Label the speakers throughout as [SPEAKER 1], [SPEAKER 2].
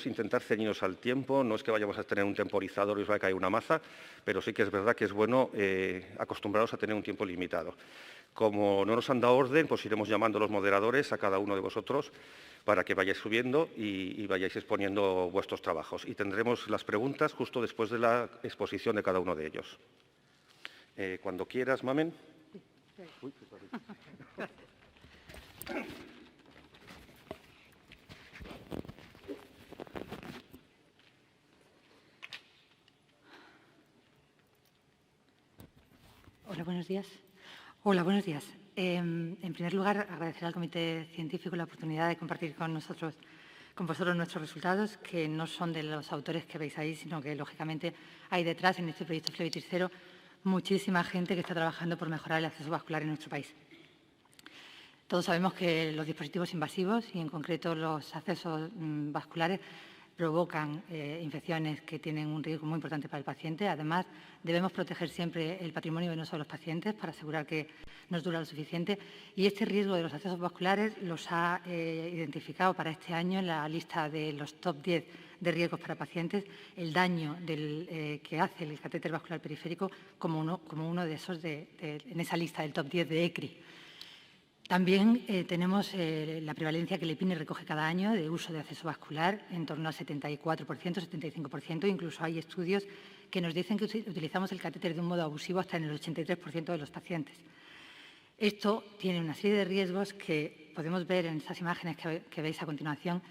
[SPEAKER 1] intentar ceñirnos al tiempo. No es que vayamos a tener un temporizador y os va a caer una maza, pero sí que es verdad que es bueno acostumbraros a tener un tiempo limitado. Como no nos han dado orden, pues iremos llamando a los moderadores a cada uno de vosotros para que vayáis subiendo y vayáis exponiendo vuestros trabajos. Y tendremos las preguntas justo después de la exposición de cada uno de ellos. Cuando quieras, Mamen. Uy,
[SPEAKER 2] Hola, buenos días. Hola, buenos días. En primer lugar, agradecer al Comité Científico la oportunidad de compartir con vosotros nuestros resultados, que no son de los autores que veis ahí, sino que, lógicamente, hay detrás, en este proyecto Flebitis Cero, muchísima gente que está trabajando por mejorar el acceso vascular en nuestro país. Todos sabemos que los dispositivos invasivos, y en concreto los accesos vasculares, provocan infecciones que tienen un riesgo muy importante para el paciente. Además, debemos proteger siempre el patrimonio venoso de los pacientes para asegurar que nos dura lo suficiente. Y este riesgo de los accesos vasculares los ha identificado para este año en la lista de los top 10 de riesgos para pacientes, el daño que hace el catéter vascular periférico como uno de esos en esa lista del top 10 de ECRI. También tenemos la prevalencia que el EPINE recoge cada año de uso de acceso vascular en torno al 74%, 75%. Incluso hay estudios que nos dicen que utilizamos el catéter de un modo abusivo hasta en el 83% de los pacientes. Esto tiene una serie de riesgos que podemos ver en estas imágenes que veis a continuación,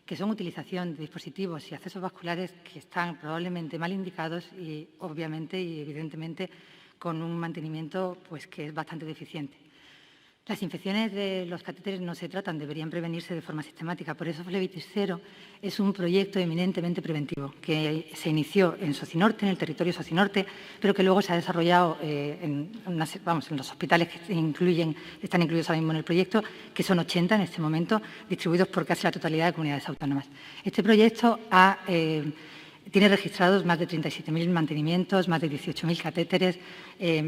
[SPEAKER 2] que son utilización de dispositivos y accesos vasculares que están probablemente mal indicados y, obviamente y evidentemente, con un mantenimiento pues, que es bastante deficiente. Las infecciones de los catéteres no se tratan, deberían prevenirse de forma sistemática. Por eso Flebitis Cero es un proyecto eminentemente preventivo que se inició en Socinorte, en el territorio Socinorte, pero que luego se ha desarrollado en los hospitales que están incluidos ahora mismo en el proyecto, que son 80 en este momento, distribuidos por casi la totalidad de comunidades autónomas. Este proyecto tiene registrados más de 37.000 mantenimientos, más de 18.000 catéteres,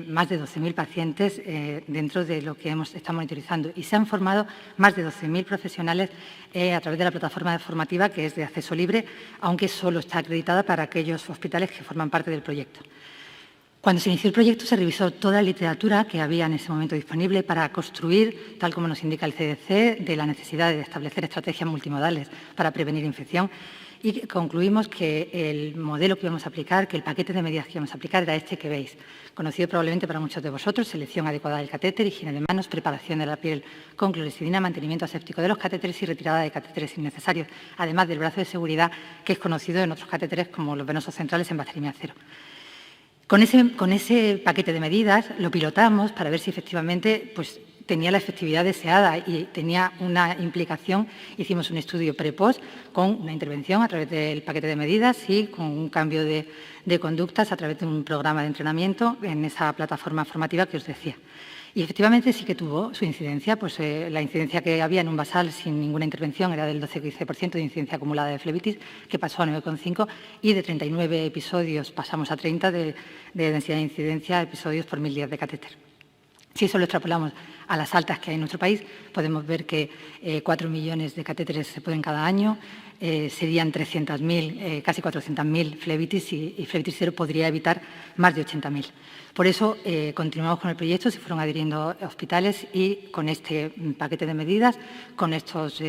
[SPEAKER 2] más de 12.000 pacientes dentro de lo que estamos monitorizando. Y se han formado más de 12.000 profesionales a través de la plataforma formativa, que es de acceso libre, aunque solo está acreditada para aquellos hospitales que forman parte del proyecto. Cuando se inició el proyecto, se revisó toda la literatura que había en ese momento disponible para construir, tal como nos indica el CDC, de la necesidad de establecer estrategias multimodales para prevenir infección. Y concluimos que el modelo que íbamos a aplicar, que el paquete de medidas que íbamos a aplicar era este que veis, conocido probablemente para muchos de vosotros: selección adecuada del catéter, higiene de manos, preparación de la piel con clorexidina, mantenimiento aséptico de los catéteres y retirada de catéteres innecesarios, además del brazo de seguridad que es conocido en otros catéteres como los venosos centrales en bacteremia cero. Con ese paquete de medidas lo pilotamos para ver si efectivamente tenía la efectividad deseada y tenía una implicación. Hicimos un estudio pre-post con una intervención a través del paquete de medidas y con un cambio de conductas a través de un programa de entrenamiento en esa plataforma formativa que os decía. Y efectivamente sí que tuvo su incidencia. La incidencia que había en un basal sin ninguna intervención era del 12,15% de incidencia acumulada de flebitis, que pasó a 9,5%, y de 39 episodios pasamos a 30 de densidad de incidencia episodios por 1.000 días de catéter. Si eso lo extrapolamos a las altas que hay en nuestro país, podemos ver que 4 millones de catéteres se ponen cada año, serían 300.000, casi 400.000 flebitis, y Flebitis Cero podría evitar más de 80.000. Por eso continuamos con el proyecto, se fueron adhiriendo hospitales y con este paquete de medidas, con estas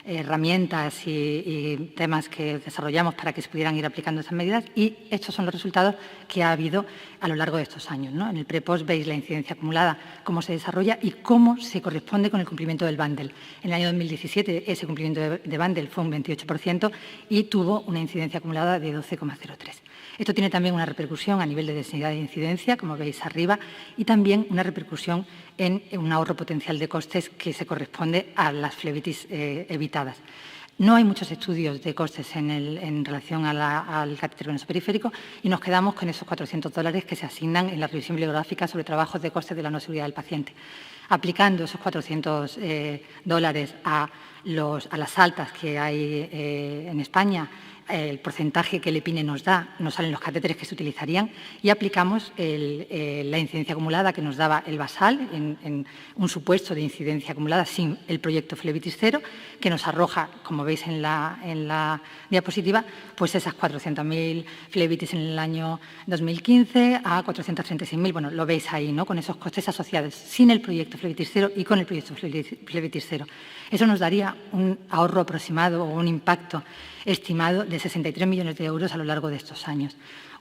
[SPEAKER 2] herramientas y temas que desarrollamos para que se pudieran ir aplicando esas medidas, y estos son los resultados que ha habido a lo largo de estos años, ¿no? En el pre-post veis la incidencia acumulada, cómo se desarrolla y cómo se corresponde con el cumplimiento del bundle. En el año 2017 ese cumplimiento de bundle fue un 28% y tuvo una incidencia acumulada de 12,03%. Esto tiene también una repercusión a nivel de densidad de incidencia, como veis arriba, y también una repercusión en un ahorro potencial de costes que se corresponde a las flebitis evitadas. No hay muchos estudios de costes en relación al catéter venoso periférico y nos quedamos con esos $400 que se asignan en la revisión bibliográfica sobre trabajos de costes de la no seguridad del paciente. Aplicando esos $400 a las altas que hay en España el porcentaje que el EPINE nos da, nos salen los catéteres que se utilizarían y aplicamos la incidencia acumulada que nos daba el basal en un supuesto de incidencia acumulada sin el proyecto Flebitis Cero, que nos arroja, como veis en la diapositiva, pues esas 400.000 flebitis en el año 2015 a 436.000. Bueno, lo veis ahí, ¿no? Con esos costes asociados sin el proyecto Flebitis Cero y con el proyecto Flebitis Cero. Eso nos daría un ahorro aproximado o un impacto estimado de 63 millones de euros a lo largo de estos años.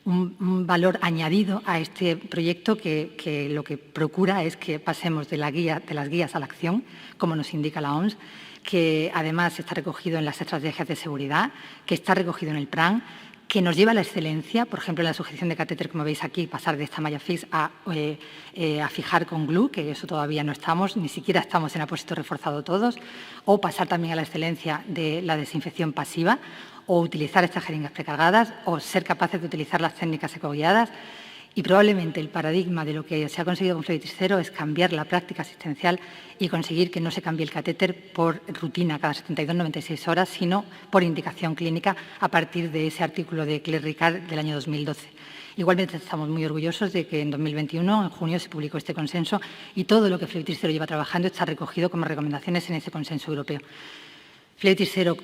[SPEAKER 2] Un valor añadido a este proyecto que lo que procura es que pasemos de las guías a la acción, como nos indica la OMS, que además está recogido en las estrategias de seguridad, que está recogido en el plan, que nos lleva a la excelencia, por ejemplo, en la sujeción de catéter, como veis aquí, pasar de esta malla fix a fijar con glue, que eso todavía no estamos, ni siquiera estamos en apósito reforzado todos, o pasar también a la excelencia de la desinfección pasiva, o utilizar estas jeringas precargadas, o ser capaces de utilizar las técnicas ecoguiadas. Y probablemente el paradigma de lo que se ha conseguido con Flebitis Cero es cambiar la práctica asistencial y conseguir que no se cambie el catéter por rutina cada 72-96 horas, sino por indicación clínica a partir de ese artículo de Claire Ricard del año 2012. Igualmente estamos muy orgullosos de que en 2021, en junio, se publicó este consenso y todo lo que Flebitis Cero lleva trabajando está recogido como recomendaciones en ese consenso europeo. Flebitis Cero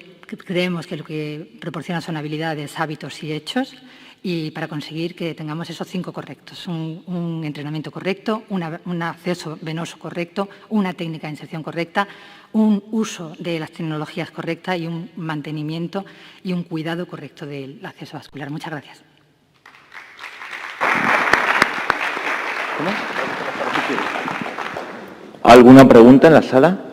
[SPEAKER 2] creemos que lo que proporciona son habilidades, hábitos y hechos, y para conseguir que tengamos esos 5 correctos, un entrenamiento correcto, un acceso venoso correcto, una técnica de inserción correcta, un uso de las tecnologías correctas y un mantenimiento y un cuidado correcto del acceso vascular. Muchas gracias.
[SPEAKER 3] ¿Alguna pregunta en la sala?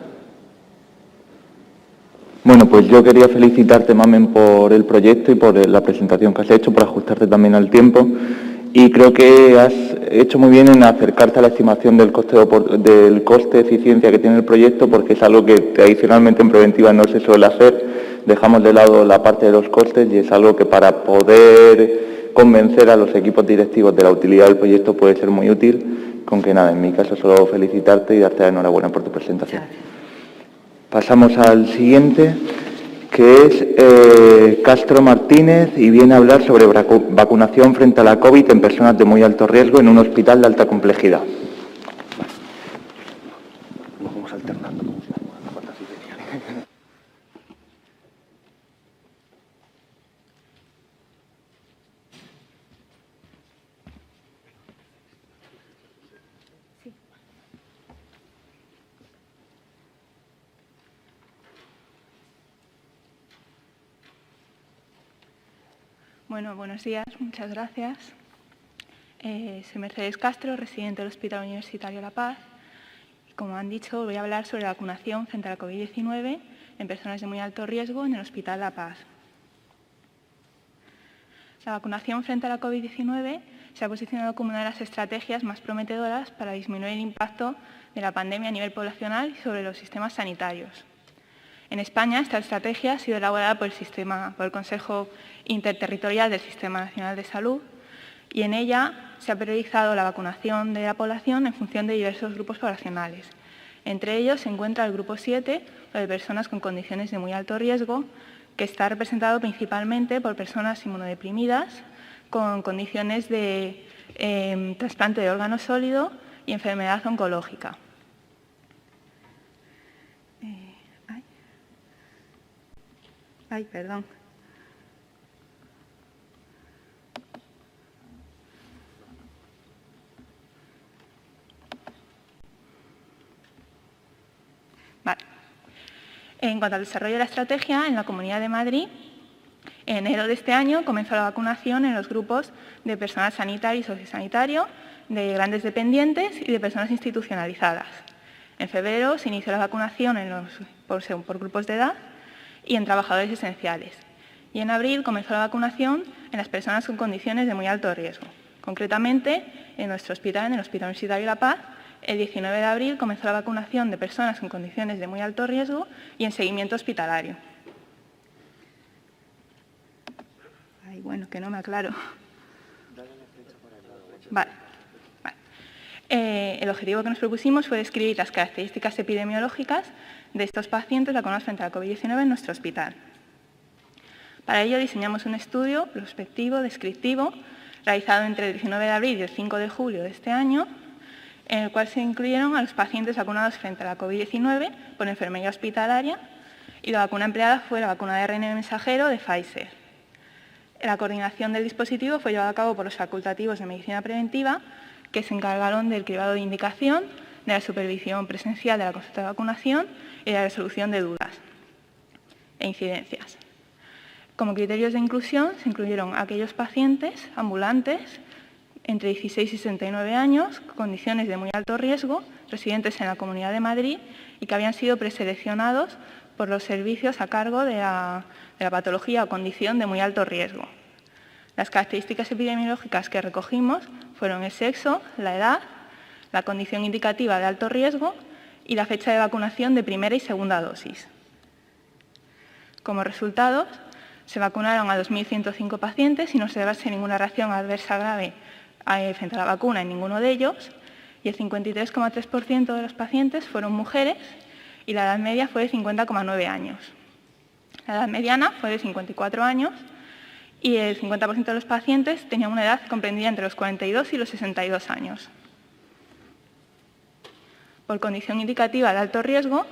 [SPEAKER 3] Bueno, pues yo quería felicitarte, Mamen, por el proyecto y por la presentación que has hecho, por ajustarte también al tiempo. Y creo que has hecho muy bien en acercarte a la estimación del coste eficiencia que tiene el proyecto, porque es algo que tradicionalmente en preventiva no se suele hacer. Dejamos de lado la parte de los costes y es algo que para poder convencer a los equipos directivos de la utilidad del proyecto puede ser muy útil. Con que nada, en mi caso solo felicitarte y darte la enhorabuena por tu presentación. Pasamos al siguiente, que es Castro Martínez, y viene a hablar sobre vacunación frente a la COVID en personas de muy alto riesgo en un hospital de alta complejidad.
[SPEAKER 1] Nos vamos alternando.
[SPEAKER 4] Bueno, buenos días, muchas gracias. Soy Mercedes Castro, residente del Hospital Universitario La Paz. Y como han dicho, voy a hablar sobre la vacunación frente a la COVID-19 en personas de muy alto riesgo en el Hospital La Paz. La vacunación frente a la COVID-19 se ha posicionado como una de las estrategias más prometedoras para disminuir el impacto de la pandemia a nivel poblacional y sobre los sistemas sanitarios. En España, esta estrategia ha sido elaborada por el Consejo Interterritorial del Sistema Nacional de Salud y en ella se ha priorizado la vacunación de la población en función de diversos grupos poblacionales. Entre ellos se encuentra el grupo 7, o de personas con condiciones de muy alto riesgo, que está representado principalmente por personas inmunodeprimidas con condiciones de trasplante de órgano sólido y enfermedad oncológica. Perdón. Vale. En cuanto al desarrollo de la estrategia, en la Comunidad de Madrid, en enero de este año comenzó la vacunación en los grupos de personal sanitario y sociosanitario, de grandes dependientes y de personas institucionalizadas. En febrero se inició la vacunación por grupos de edad y en trabajadores esenciales. Y en abril comenzó la vacunación en las personas con condiciones de muy alto riesgo. Concretamente, en nuestro hospital, en el Hospital Universitario La Paz, el 19 de abril comenzó la vacunación de personas con condiciones de muy alto riesgo y en seguimiento hospitalario. Ay, bueno, que no me aclaro. Vale. El objetivo que nos propusimos fue describir las características epidemiológicas de estos pacientes vacunados frente a la COVID-19 en nuestro hospital. Para ello diseñamos un estudio prospectivo, descriptivo, realizado entre el 19 de abril y el 5 de julio de este año, en el cual se incluyeron a los pacientes vacunados frente a la COVID-19 por enfermería hospitalaria y la vacuna empleada fue la vacuna de ARN mensajero de Pfizer. La coordinación del dispositivo fue llevada a cabo por los facultativos de medicina preventiva, que se encargaron del cribado de indicación, de la supervisión presencial de la consulta de vacunación y de la resolución de dudas e incidencias. Como criterios de inclusión se incluyeron aquellos pacientes ambulantes entre 16 y 69 años, con condiciones de muy alto riesgo, residentes en la Comunidad de Madrid y que habían sido preseleccionados por los servicios a cargo de la patología o condición de muy alto riesgo. Las características epidemiológicas que recogimos fueron el sexo, la edad, la condición indicativa de alto riesgo y la fecha de vacunación de primera y segunda dosis. Como resultados, se vacunaron a 2.105 pacientes sin observarse ninguna reacción adversa grave frente a la vacuna en ninguno de ellos, y el 53,3% de los pacientes fueron mujeres y la edad media fue de 50,9 años. La edad mediana fue de 54 años y el 50% de los pacientes tenían una edad comprendida entre los 42 y los 62 años. Por condición indicativa de alto riesgo,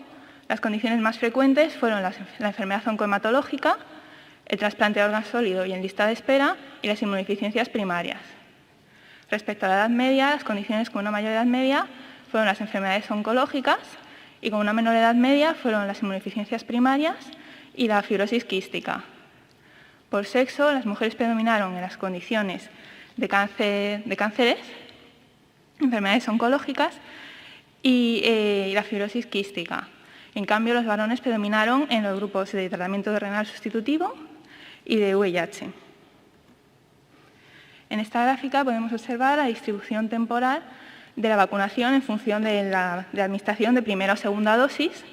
[SPEAKER 4] las condiciones más frecuentes fueron la enfermedad oncohematológica, el trasplante de órgano sólido y en lista de espera y las inmunodeficiencias primarias. Respecto a la edad media, las condiciones con una mayor edad media fueron las enfermedades oncológicas y con una menor edad media fueron las inmunodeficiencias primarias y la fibrosis quística. Por sexo, las mujeres predominaron en las condiciones de cánceres, enfermedades oncológicas y la fibrosis quística. En cambio, los varones predominaron en los grupos de tratamiento renal sustitutivo y de VIH. En esta gráfica podemos observar la distribución temporal de la vacunación en función de la administración de primera o segunda dosis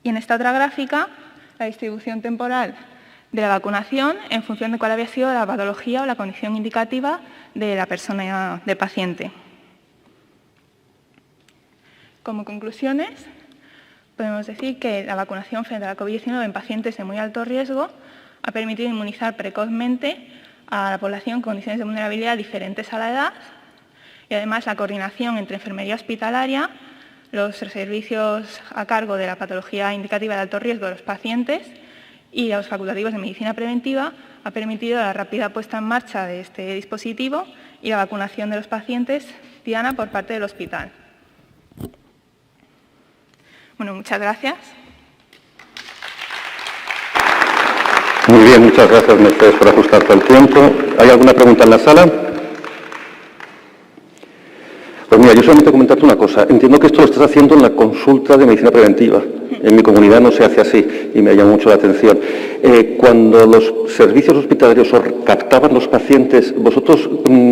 [SPEAKER 4] y en esta otra gráfica la distribución temporal de la vacunación en función de cuál había sido la patología o la condición indicativa de la persona, del paciente. Como conclusiones, podemos decir que la vacunación frente a la COVID-19 en pacientes de muy alto riesgo ha permitido inmunizar precozmente a la población con condiciones de vulnerabilidad diferentes a la edad y además la coordinación entre enfermería hospitalaria, los servicios a cargo de la patología indicativa de alto riesgo de los pacientes y los facultativos de medicina preventiva ha permitido la rápida puesta en marcha de este dispositivo y la vacunación de los pacientes diana por parte del hospital. Bueno, muchas gracias.
[SPEAKER 1] Muy bien, muchas gracias, Mercedes, por ajustarte al tiempo. ¿Hay alguna pregunta en la sala? Pues mira, yo solamente comentarte una cosa. Entiendo que esto lo estás haciendo en la consulta de medicina preventiva. En mi comunidad no se hace así y me llama mucho la atención. Cuando los servicios hospitalarios os captaban los pacientes, ¿vosotros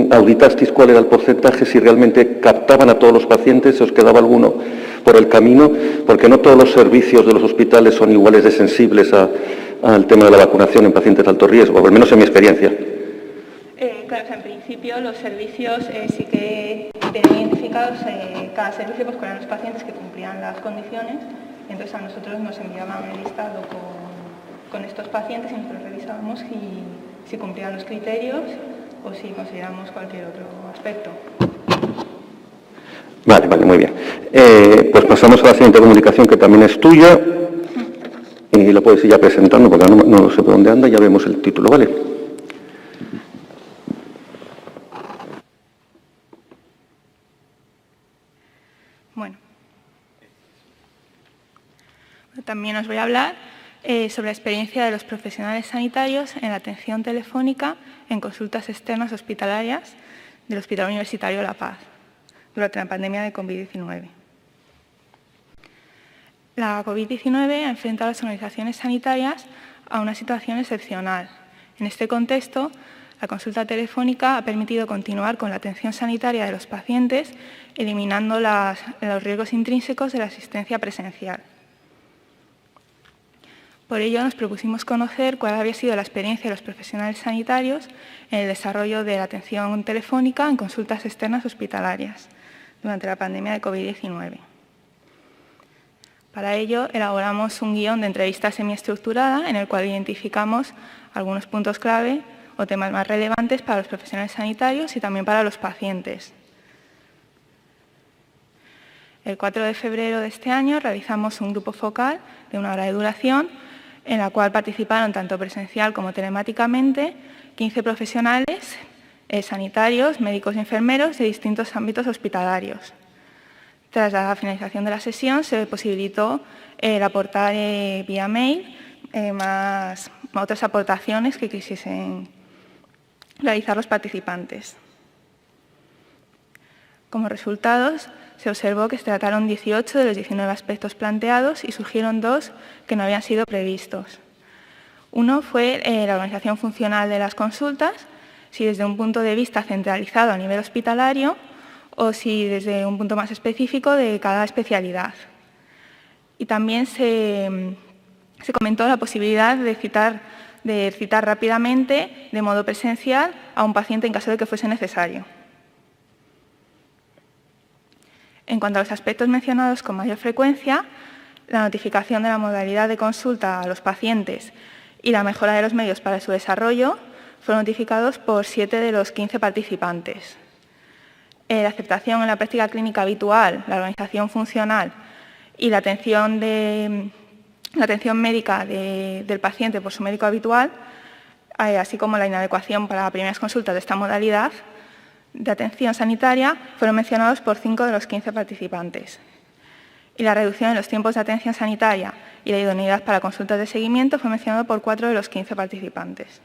[SPEAKER 1] auditasteis cuál era el porcentaje, si realmente captaban a todos los pacientes, si os quedaba alguno por el camino? Porque no todos los servicios de los hospitales son iguales de sensibles al tema de la vacunación en pacientes de alto riesgo, al menos en mi experiencia.
[SPEAKER 4] Claro, en principio los servicios sí que tenían identificados cada servicio pues, con los pacientes que cumplían las condiciones, entonces a nosotros nos enviaban el listado con estos pacientes y nosotros revisábamos si cumplían los criterios o si consideramos cualquier otro aspecto.
[SPEAKER 1] Vale, muy bien. Pues pasamos a la siguiente comunicación, que también es tuya, y la puedes ir ya presentando, porque no sé por dónde anda, ya vemos el título, ¿vale?
[SPEAKER 4] Bueno. También os voy a hablar sobre la experiencia de los profesionales sanitarios en la atención telefónica en consultas externas hospitalarias del Hospital Universitario La Paz durante la pandemia de COVID-19. La COVID-19 ha enfrentado a las organizaciones sanitarias a una situación excepcional. En este contexto, la consulta telefónica ha permitido continuar con la atención sanitaria de los pacientes, eliminando los riesgos intrínsecos de la asistencia presencial. Por ello, nos propusimos conocer cuál había sido la experiencia de los profesionales sanitarios en el desarrollo de la atención telefónica en consultas externas hospitalarias durante la pandemia de COVID-19. Para ello, elaboramos un guión de entrevista semiestructurada en el cual identificamos algunos puntos clave o temas más relevantes para los profesionales sanitarios y también para los pacientes. El 4 de febrero de este año realizamos un grupo focal de 1 hora de duración en la cual participaron tanto presencial como telemáticamente 15 profesionales sanitarios, médicos y enfermeros de distintos ámbitos hospitalarios. Tras la finalización de la sesión se posibilitó el aportar vía mail más otras aportaciones que quisiesen realizar los participantes. Como resultados, se observó que se trataron 18 de los 19 aspectos planteados y surgieron 2 que no habían sido previstos. Uno fue la organización funcional de las consultas, si desde un punto de vista centralizado a nivel hospitalario o si desde un punto más específico de cada especialidad. Y también se comentó la posibilidad de citar rápidamente, de modo presencial, a un paciente en caso de que fuese necesario. En cuanto a los aspectos mencionados con mayor frecuencia, la notificación de la modalidad de consulta a los pacientes y la mejora de los medios para su desarrollo fueron notificados por 7 de los 15 participantes. La aceptación en la práctica clínica habitual, la organización funcional y la atención médica del paciente por su médico habitual, así como la inadecuación para primeras consultas de esta modalidad de atención sanitaria, fueron mencionados por 5 de los 15 participantes. Y la reducción en los tiempos de atención sanitaria y la idoneidad para consultas de seguimiento fue mencionado por 4 de los 15 participantes.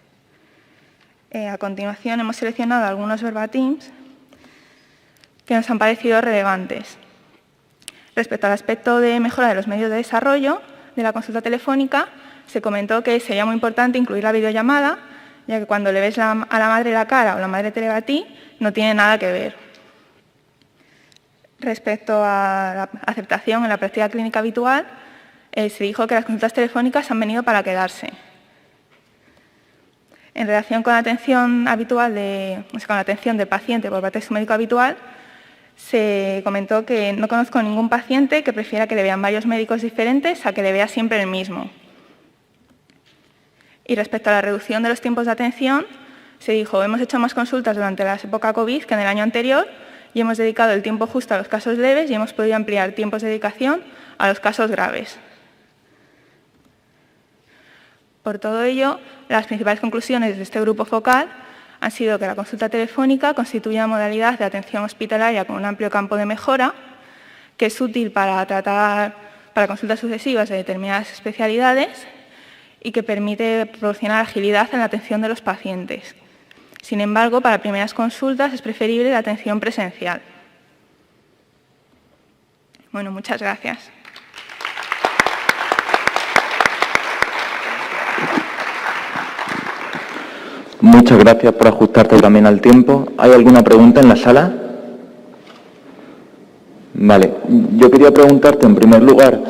[SPEAKER 4] A continuación, hemos seleccionado algunos verbatims que nos han parecido relevantes. Respecto al aspecto de mejora de los medios de desarrollo de la consulta telefónica, se comentó que sería muy importante incluir la videollamada, ya que cuando le ves a la madre la cara o la madre te le ve a ti, no tiene nada que ver. Respecto a la aceptación en la práctica clínica habitual, se dijo que las consultas telefónicas han venido para quedarse. En relación con la atención habitual con la atención del paciente por parte de su médico habitual, se comentó que no conozco ningún paciente que prefiera que le vean varios médicos diferentes a que le vea siempre el mismo. Y respecto a la reducción de los tiempos de atención, se dijo, hemos hecho más consultas durante la época COVID que en el año anterior y hemos dedicado el tiempo justo a los casos leves y hemos podido ampliar tiempos de dedicación a los casos graves. Por todo ello, las principales conclusiones de este grupo focal han sido que la consulta telefónica constituye una modalidad de atención hospitalaria con un amplio campo de mejora, que es útil para consultas sucesivas de determinadas especialidades y que permite proporcionar agilidad en la atención de los pacientes. Sin embargo, para primeras consultas es preferible la atención presencial. Bueno, muchas gracias.
[SPEAKER 3] Muchas gracias por ajustarte también al tiempo. ¿Hay alguna pregunta en la sala? Vale, yo quería preguntarte en primer lugar,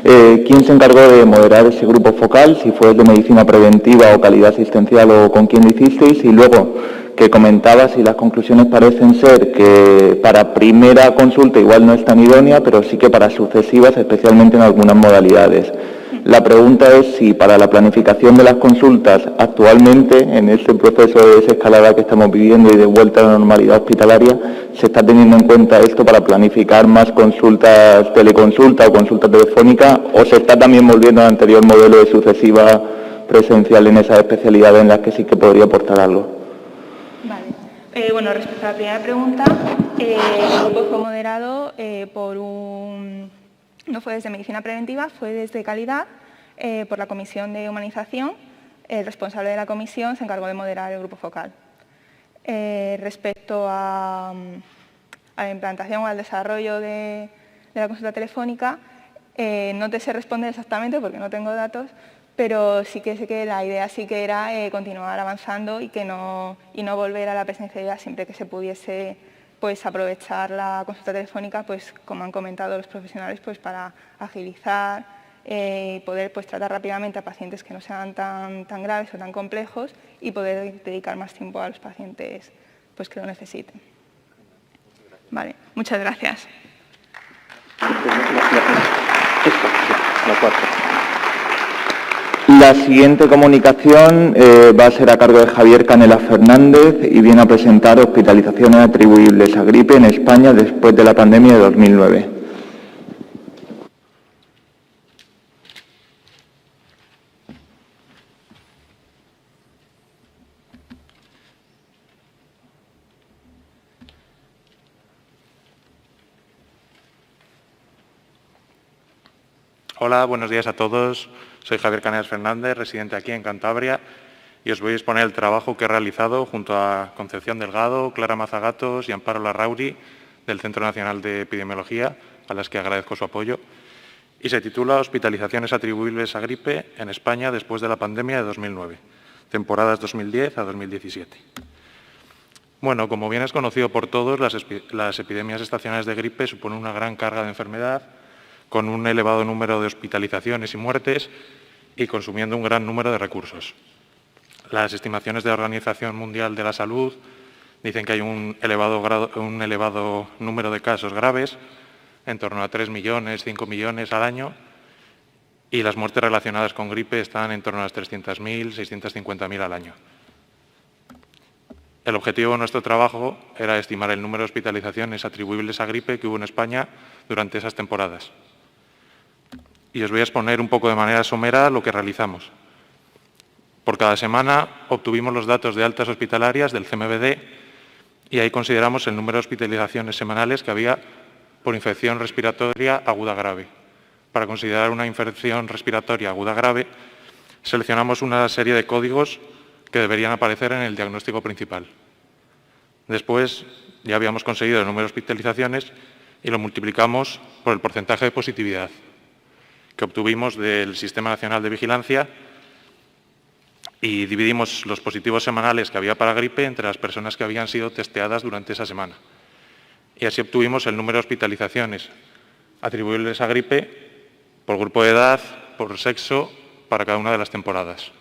[SPEAKER 3] ¿quién se encargó de moderar ese grupo focal? Si fue el de medicina preventiva o calidad asistencial o con quién lo hicisteis. Y luego, que comentabas y las conclusiones parecen ser que para primera consulta igual no es tan idónea, pero sí que para sucesivas, especialmente en algunas modalidades. La pregunta es si para la planificación de las consultas actualmente, en este proceso de desescalada que estamos viviendo y de vuelta a la normalidad hospitalaria, se está teniendo en cuenta esto para planificar más consultas teleconsulta o consulta telefónica, o se está también volviendo al anterior modelo de sucesiva presencial en esas especialidades en las que sí que podría aportar algo.
[SPEAKER 4] Vale. Bueno, respecto a la primera pregunta, el grupo fue moderado no fue desde medicina preventiva, fue desde calidad, por la Comisión de Humanización. El responsable de la comisión se encargó de moderar el grupo focal. Respecto a la implantación o al desarrollo de la consulta telefónica, no te sé responder exactamente porque no tengo datos, pero sí que sé que la idea sí que era continuar avanzando y no volver a la presencialidad siempre que se pudiese aprovechar la consulta telefónica, como han comentado los profesionales, para agilizar y poder tratar rápidamente a pacientes que no sean tan graves o tan complejos y poder dedicar más tiempo a los pacientes que lo necesiten. Vale, muchas gracias.
[SPEAKER 1] La 4.
[SPEAKER 3] La siguiente comunicación va a ser a cargo de Javier Canela Fernández y viene a presentar hospitalizaciones atribuibles a gripe en España después de la pandemia de 2009.
[SPEAKER 5] Hola, buenos días a todos. Soy Javier Canales Fernández, residente aquí en Cantabria, y os voy a exponer el trabajo que he realizado junto a Concepción Delgado, Clara Mazagatos y Amparo Larrauri del Centro Nacional de Epidemiología, a las que agradezco su apoyo, y se titula Hospitalizaciones atribuibles a gripe en España después de la pandemia de 2009, temporadas 2010 a 2017. Bueno, como bien es conocido por todos, las epidemias estacionales de gripe suponen una gran carga de enfermedad, con un elevado número de hospitalizaciones y muertes y consumiendo un gran número de recursos. Las estimaciones de la Organización Mundial de la Salud dicen que hay un elevado número de casos graves, en torno a 3 millones, 5 millones al año, y las muertes relacionadas con gripe están en torno a las 300.000, 650.000 al año. El objetivo de nuestro trabajo era estimar el número de hospitalizaciones atribuibles a gripe que hubo en España durante esas temporadas. Y os voy a exponer un poco de manera somera lo que realizamos. Por cada semana obtuvimos los datos de altas hospitalarias del CMVD y ahí consideramos el número de hospitalizaciones semanales que había por infección respiratoria aguda grave. Para considerar una infección respiratoria aguda grave, seleccionamos una serie de códigos que deberían aparecer en el diagnóstico principal. Después ya habíamos conseguido el número de hospitalizaciones y lo multiplicamos por el porcentaje de positividad que obtuvimos del Sistema Nacional de Vigilancia y dividimos los positivos semanales que había para gripe entre las personas que habían sido testeadas durante esa semana. Y así obtuvimos el número de hospitalizaciones atribuibles a gripe por grupo de edad, por sexo, para cada una de las temporadas.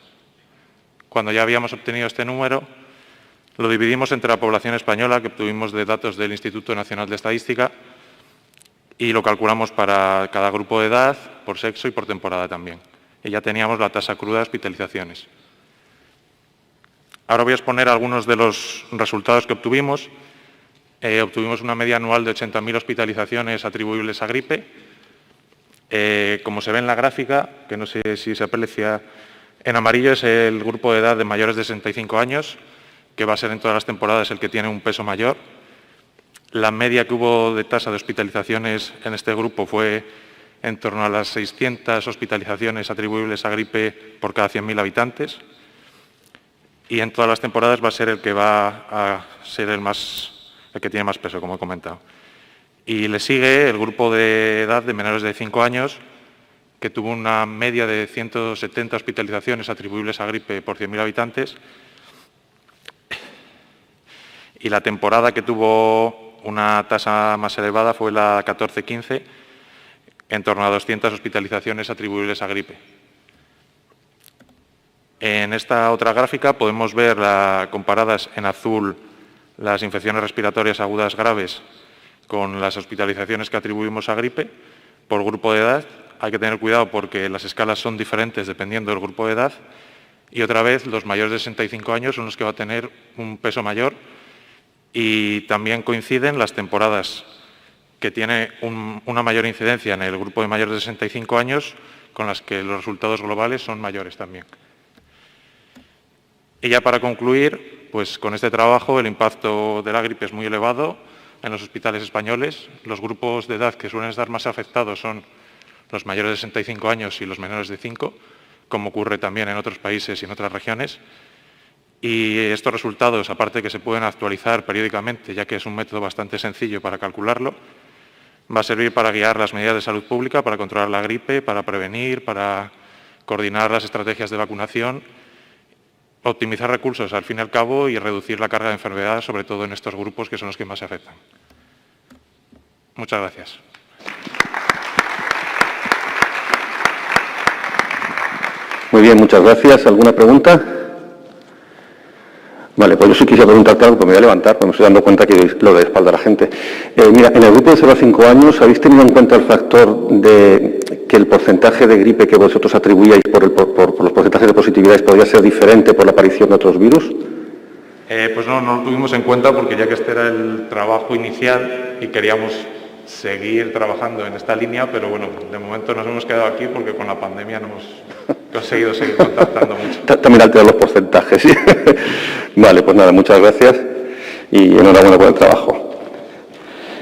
[SPEAKER 5] Cuando ya habíamos obtenido este número, lo dividimos entre la población española, que obtuvimos de datos del Instituto Nacional de Estadística, y lo calculamos para cada grupo de edad, por sexo y por temporada también. Y ya teníamos la tasa cruda de hospitalizaciones. Ahora voy a exponer algunos de los resultados que obtuvimos. Obtuvimos una media anual de 80.000 hospitalizaciones atribuibles a gripe. Como se ve en la gráfica, que no sé si se aprecia, en amarillo es el grupo de edad de mayores de 65 años, que va a ser en todas las temporadas el que tiene un peso mayor. La media que hubo de tasa de hospitalizaciones en este grupo fue en torno a las 600 hospitalizaciones atribuibles a gripe por cada 100.000 habitantes. Y en todas las temporadas va a ser el que va a ser el que tiene más peso, como he comentado. Y le sigue el grupo de edad de menores de 5 años, que tuvo una media de 170 hospitalizaciones atribuibles a gripe por 100.000 habitantes. Y la temporada que tuvo una tasa más elevada fue la 14-15, en torno a 200 hospitalizaciones atribuibles a gripe. En esta otra gráfica podemos ver comparadas en azul las infecciones respiratorias agudas graves con las hospitalizaciones que atribuimos a gripe por grupo de edad. Hay que tener cuidado porque las escalas son diferentes dependiendo del grupo de edad. Y otra vez, los mayores de 65 años son los que va a tener un peso mayor. Y también coinciden las temporadas que tiene una mayor incidencia en el grupo de mayores de 65 años, con las que los resultados globales son mayores también. Y ya para concluir, pues con este trabajo el impacto de la gripe es muy elevado en los hospitales españoles. Los grupos de edad que suelen estar más afectados son los mayores de 65 años y los menores de 5, como ocurre también en otros países y en otras regiones. Y estos resultados, aparte de que se pueden actualizar periódicamente, ya que es un método bastante sencillo para calcularlo, va a servir para guiar las medidas de salud pública, para controlar la gripe, para prevenir, para coordinar las estrategias de vacunación, optimizar recursos al fin y al cabo y reducir la carga de enfermedad, sobre todo en estos grupos que son los que más se afectan. Muchas gracias.
[SPEAKER 1] Muy bien, muchas gracias. ¿Alguna pregunta? Vale, pues yo sí quisiera preguntarte algo, pues me voy a levantar, porque me estoy dando cuenta que lo de espalda a la gente. Mira, en el grupo de 0 a 5 años, ¿habéis tenido en cuenta el factor de que que el porcentaje de gripe que vosotros atribuíais por los porcentajes de positividad podría ser diferente por la aparición de otros virus?
[SPEAKER 5] Pues no lo tuvimos en cuenta porque ya que este era el trabajo inicial y queríamos seguir trabajando en esta línea, pero bueno, de momento nos hemos quedado aquí porque con la pandemia no hemos conseguido seguir contactando mucho.
[SPEAKER 1] También alterar los porcentajes, ¿sí? Vale, pues nada, muchas gracias y enhorabuena por el trabajo.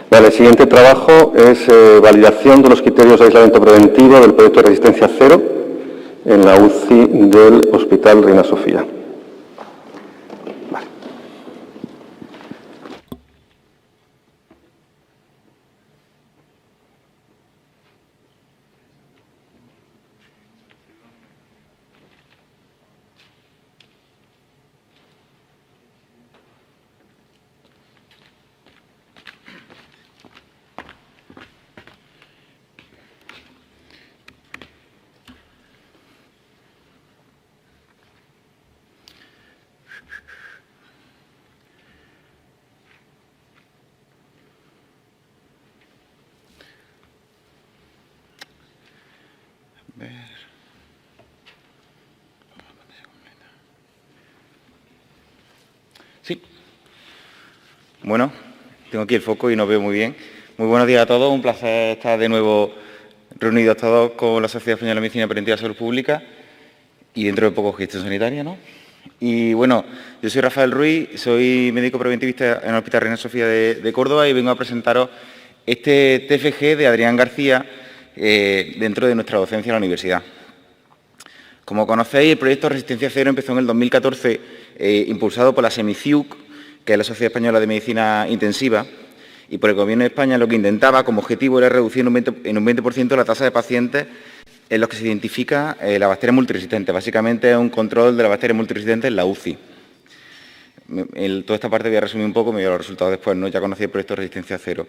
[SPEAKER 1] Vale, el siguiente trabajo es validación de los criterios de aislamiento preventivo del proyecto de resistencia cero en la UCI del Hospital Reina Sofía. Vale.
[SPEAKER 6] Sí. Bueno, tengo aquí el foco y no veo muy bien. Muy buenos días a todos, un placer estar de nuevo reunidos todos con la Sociedad Española de Medicina Preventiva de Salud Pública y dentro de poco gestión sanitaria, ¿no? Y bueno, yo soy Rafael Ruiz, soy médico preventivista en el Hospital Reina Sofía de Córdoba y vengo a presentaros este TFG de Adrián García dentro de nuestra docencia en la universidad. Como conocéis, el proyecto Resistencia Cero empezó en el 2014, impulsado por la SEMICIUC, que es la Sociedad Española de Medicina Intensiva, y por el Gobierno de España lo que intentaba como objetivo era reducir en un 20% la tasa de pacientes en los que se identifica la bacteria multiresistente. Básicamente es un control de la bacteria multiresistente en la UCI. Toda esta parte voy a resumir un poco, me voy a los resultados después, ¿no? Ya conocí el proyecto Resistencia Cero.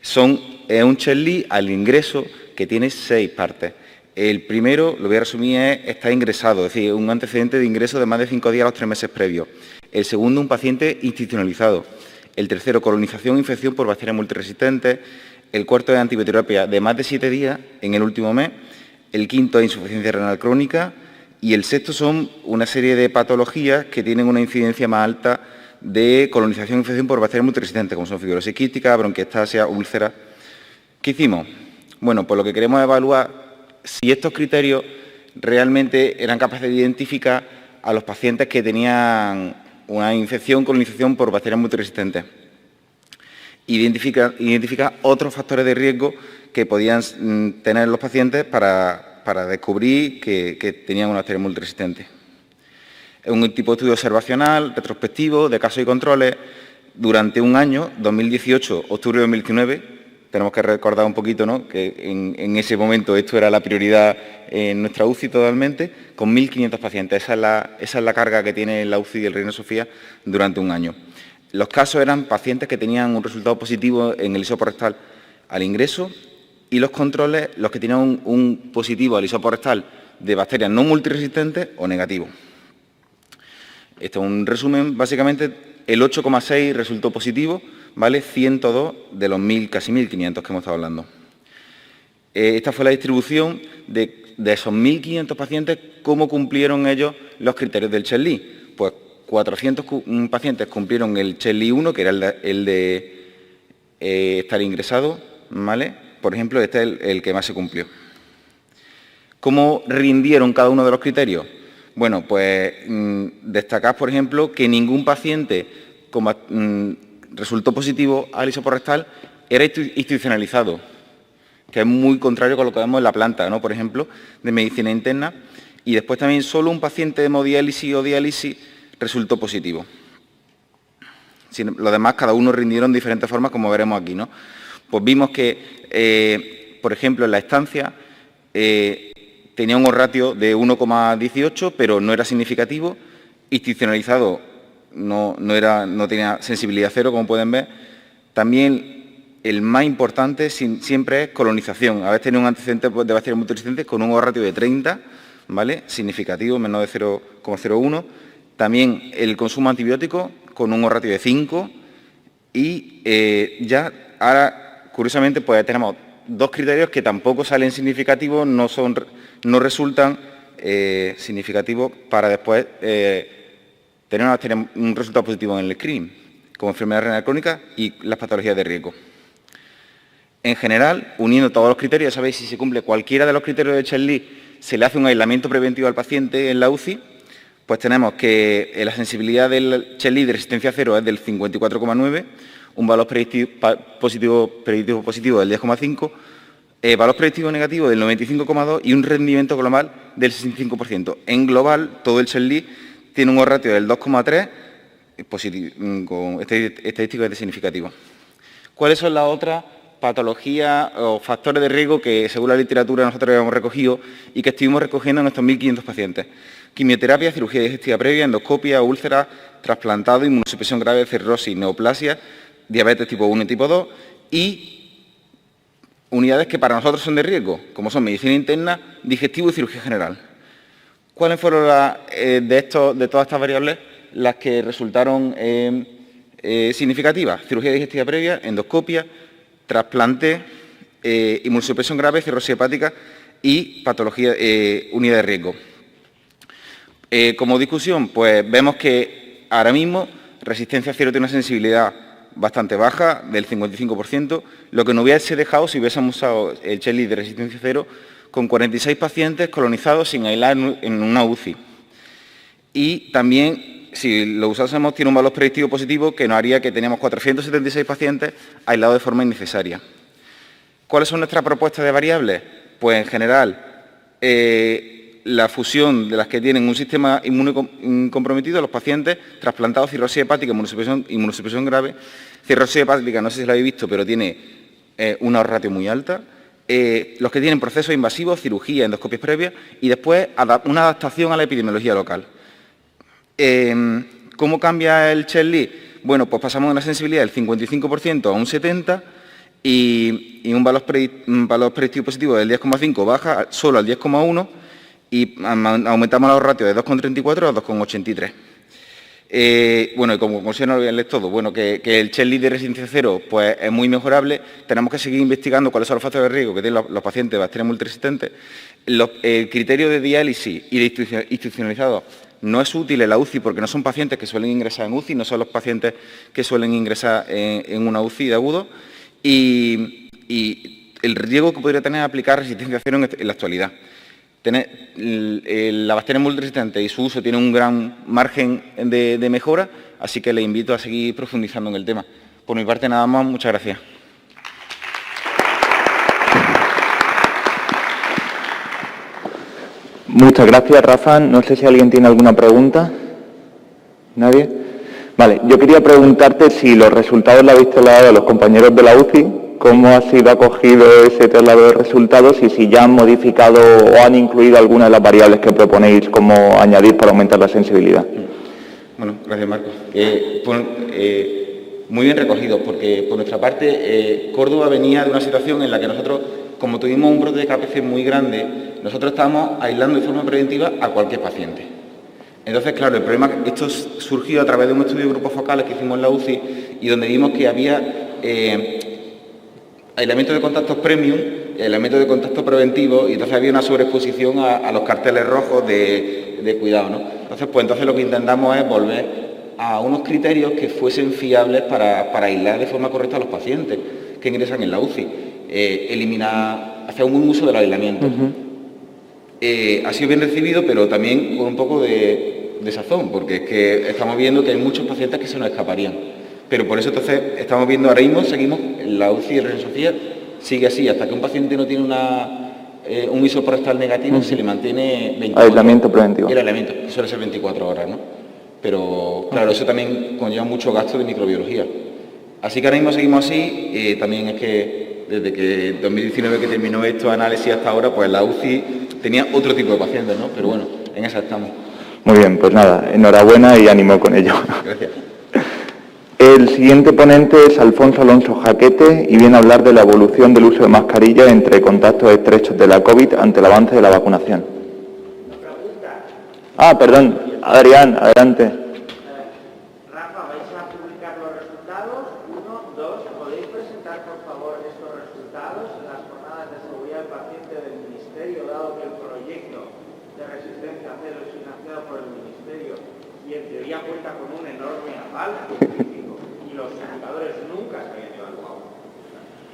[SPEAKER 6] Es un checklist al ingreso que tiene 6 partes. El primero, lo voy a resumir, está ingresado, es decir, un antecedente de ingreso de más de 5 días a los 3 meses previos. El segundo, un paciente institucionalizado. El tercero, colonización e infección por bacterias multiresistentes. El cuarto es antibioterapia de más de 7 días en el último mes. El quinto es insuficiencia renal crónica. Y el sexto son una serie de patologías que tienen una incidencia más alta de colonización e infección por bacterias multiresistentes, como son fibrosis quística, bronquiectasia, úlceras. ¿Qué hicimos? Bueno, pues lo que queremos es evaluar si estos criterios realmente eran capaces de identificar a los pacientes que tenían una infección, colonización por bacterias multiresistentes. Identificar otros factores de riesgo que podían tener los pacientes para descubrir que tenían una bacteria multiresistente. Es un tipo de estudio observacional, retrospectivo, de casos y controles, durante un año, 2018, octubre de 2019, tenemos que recordar un poquito, ¿no?, que en ese momento esto era la prioridad en nuestra UCI totalmente, con 1.500 pacientes. Esa es la carga que tiene la UCI del Reina Sofía durante un año. Los casos eran pacientes que tenían un resultado positivo en el hisopo rectal al ingreso y los controles, los que tenían un positivo al hisopo rectal de bacterias no multiresistentes o negativo. Esto es un resumen, básicamente, el 8,6 resultó positivo, ¿vale? 102 de los casi 1.500 que hemos estado hablando. Esta fue la distribución de esos 1.500 pacientes, cómo cumplieron ellos los criterios del checklist. Pues 400 pacientes cumplieron el checklist 1, que era el de estar ingresado, ¿vale? Por ejemplo, este es el que más se cumplió. ¿Cómo rindieron cada uno de los criterios? Bueno, pues destacar, por ejemplo, que ningún paciente resultó positivo al hisopo rectal era institucionalizado, que es muy contrario con lo que vemos en la planta, ¿no?, por ejemplo, de medicina interna. Y después también solo un paciente de hemodiálisis o diálisis resultó positivo. Los demás, cada uno rindieron de diferentes formas, como veremos aquí, ¿no? Pues vimos que, por ejemplo, en la estancia tenía un ratio de 1,18, pero no era significativo. Institucionalizado no tenía sensibilidad cero, como pueden ver. También el más importante siempre es colonización. A veces tenía un antecedente de bacterias multiresistentes con un ratio de 30, ¿vale?, significativo, menos de 0,01. También el consumo antibiótico con un ratio de 5. Y ya ahora, curiosamente, pues tenemos dos criterios que tampoco salen significativos, no resultan significativos para después tener un resultado positivo en el screening, como enfermedad renal crónica y las patologías de riesgo. En general, uniendo todos los criterios, sabéis, si se cumple cualquiera de los criterios de Chern-Lee, se le hace un aislamiento preventivo al paciente en la UCI, pues tenemos que la sensibilidad del Chern-Lee de resistencia cero es del 54,9, un valor positivo del 10,5, valor predictivo negativo del 95,2 y un rendimiento global del 65%. En global, todo el Chern-Lee tiene un ratio del 2,3, con estadísticamente significativo. ¿Cuáles son las otras patologías o factores de riesgo que, según la literatura, nosotros habíamos recogido y que estuvimos recogiendo en estos 1.500 pacientes? Quimioterapia, cirugía digestiva previa, endoscopia, úlceras, trasplantado, inmunosupresión grave, cirrosis, neoplasia, diabetes tipo 1 y tipo 2 y unidades que para nosotros son de riesgo, como son medicina interna, digestivo y cirugía general. ¿Cuáles fueron de todas estas variables las que resultaron significativas? Cirugía digestiva previa, endoscopia, trasplante, inmunosupresión grave, cirrosis hepática y patología, unidad de riesgo. Como discusión, pues vemos que ahora mismo resistencia cero tiene una sensibilidad bastante baja, del 55%, lo que no hubiese dejado si hubiésemos usado el Chern-Lee de resistencia cero con 46 pacientes colonizados sin aislar en una UCI. Y también, si lo usásemos, tiene un valor predictivo positivo que nos haría que teníamos 476 pacientes aislados de forma innecesaria. ¿Cuáles son nuestras propuestas de variables? Pues en general, la fusión de las que tienen un sistema inmune comprometido, los pacientes trasplantados, cirrosis hepática, inmunosupresión grave. Cirrosis hepática, no sé si lo habéis visto, pero tiene una ratio muy alta. Los que tienen procesos invasivos, cirugía, endoscopias previas y después una adaptación a la epidemiología local. ¿Cómo cambia el Chern-Lee? Bueno, pues pasamos de una sensibilidad del 55% a un 70% y un valor predictivo positivo del 10,5 baja solo al 10,1 y aumentamos los ratios de 2,34 a 2,83. Bueno, y como conclusión no lo voy a leer todo, bueno, que el Chern-Lee de resistencia cero pues, es muy mejorable, tenemos que seguir investigando cuáles son los factores de riesgo que tienen los pacientes de bacterias multiresistentes. El criterio de diálisis y de institucionalizado no es útil en la UCI porque no son pacientes que suelen ingresar en UCI, no son los pacientes que suelen ingresar en una UCI de agudo y el riesgo que podría tener aplicar resistencia cero en la actualidad. La bacteria multiresistente y su uso tiene un gran margen de mejora, así que le invito a seguir profundizando en el tema. Por mi parte nada más, muchas gracias.
[SPEAKER 3] Muchas gracias, Rafa. No sé si alguien tiene alguna pregunta. ¿Nadie? Vale, yo quería preguntarte si los resultados los habéis trasladado a los compañeros de la UCI, cómo ha sido acogido ese traslado de resultados y si ya han modificado o han incluido algunas de las variables que proponéis como añadir para aumentar la sensibilidad.
[SPEAKER 6] Bueno, gracias, Marcos. Muy bien recogido, porque por nuestra parte Córdoba venía de una situación en la que nosotros, como tuvimos un brote de KPC muy grande, nosotros estábamos aislando de forma preventiva a cualquier paciente. Entonces, claro, el problema, esto surgió a través de un estudio de grupos focales que hicimos en la UCI y donde vimos que había aislamiento de contactos premium, aislamiento de contactos preventivos y entonces había una sobreexposición a los carteles rojos de cuidado, ¿no? Entonces lo que intentamos es volver a unos criterios que fuesen fiables para aislar de forma correcta a los pacientes que ingresan en la UCI. Hacer un buen uso del aislamiento. Ha sido bien recibido, pero también con un poco de sazón, porque es que estamos viendo que hay muchos pacientes que se nos escaparían. Pero por eso entonces estamos viendo ahora mismo, seguimos, la UCI de Reina Sofía sigue así, hasta que un paciente no tiene un isoprestal negativo, se le mantiene 24
[SPEAKER 3] aislamiento preventivo.
[SPEAKER 6] El aislamiento, suele ser 24 horas, ¿no? Pero claro, eso también conlleva mucho gasto de microbiología. Así que ahora mismo seguimos así, también es que desde que 2019 que terminó esto análisis hasta ahora, pues la UCI tenía otro tipo de pacientes, ¿no? Pero bueno, en esa estamos.
[SPEAKER 3] Muy bien, pues nada, enhorabuena y ánimo con ello.
[SPEAKER 6] Gracias.
[SPEAKER 3] El siguiente ponente es Alfonso Alonso Jaquete y viene a hablar de la evolución del uso de mascarilla entre contactos estrechos de la COVID ante el avance de la vacunación. Ah, perdón, Adrián, adelante.
[SPEAKER 7] Rafa, ¿vais a publicar los resultados? 1, 2, ¿podéis presentar por favor estos resultados en las jornadas de seguridad del paciente del Ministerio, dado que el proyecto de resistencia a cero es financiado por el Ministerio y en teoría cuenta con un enorme aval científico y los indicadores nunca se habían evaluado?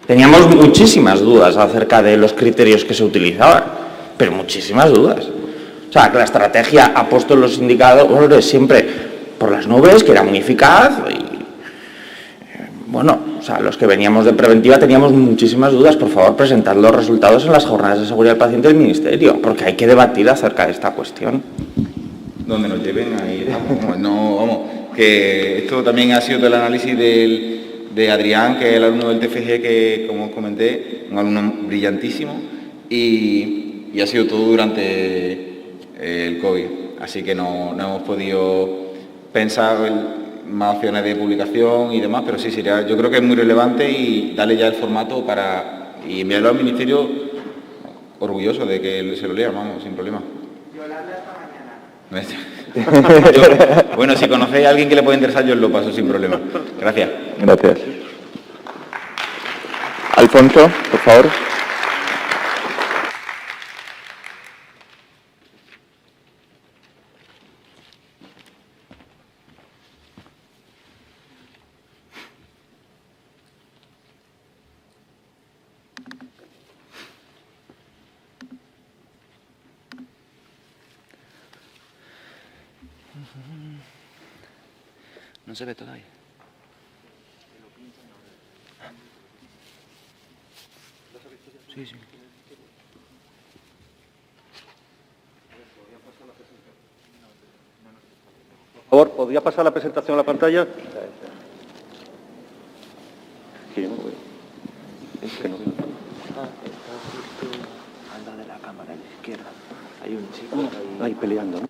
[SPEAKER 8] Teníamos muchísimas dudas acerca de los criterios que se utilizaban, pero muchísimas dudas. O sea, que la estrategia ha puesto los indicadores siempre por las nubes, que era muy eficaz, y bueno, o sea, los que veníamos de preventiva teníamos muchísimas dudas. Por favor, presentad los resultados en las jornadas de seguridad del paciente del Ministerio, porque hay que debatir acerca de esta cuestión.
[SPEAKER 6] Donde nos lleven, ahí estamos. No, vamos, que esto también ha sido todo el análisis de Adrián, que es el alumno del TFG, que, como os comenté, un alumno brillantísimo, y ha sido todo durante el COVID. Así que no hemos podido pensar en más opciones de publicación y demás, pero sí, sería, yo creo que es muy relevante y darle ya el formato y enviarlo al Ministerio orgulloso de que se lo lea, vamos, sin problema.
[SPEAKER 7] Yolanda esta mañana.
[SPEAKER 6] Bueno, si conocéis a alguien que le puede interesar, yo os lo paso sin problema. Gracias.
[SPEAKER 3] Gracias. Alfonso, por favor.
[SPEAKER 9] No se ve todavía. Sí, sí.
[SPEAKER 1] Por favor, ¿podría pasar la presentación a la pantalla?
[SPEAKER 9] Es que no veo. Está justo al lado de la cámara, a la izquierda. Hay un chico ahí peleando, ¿no?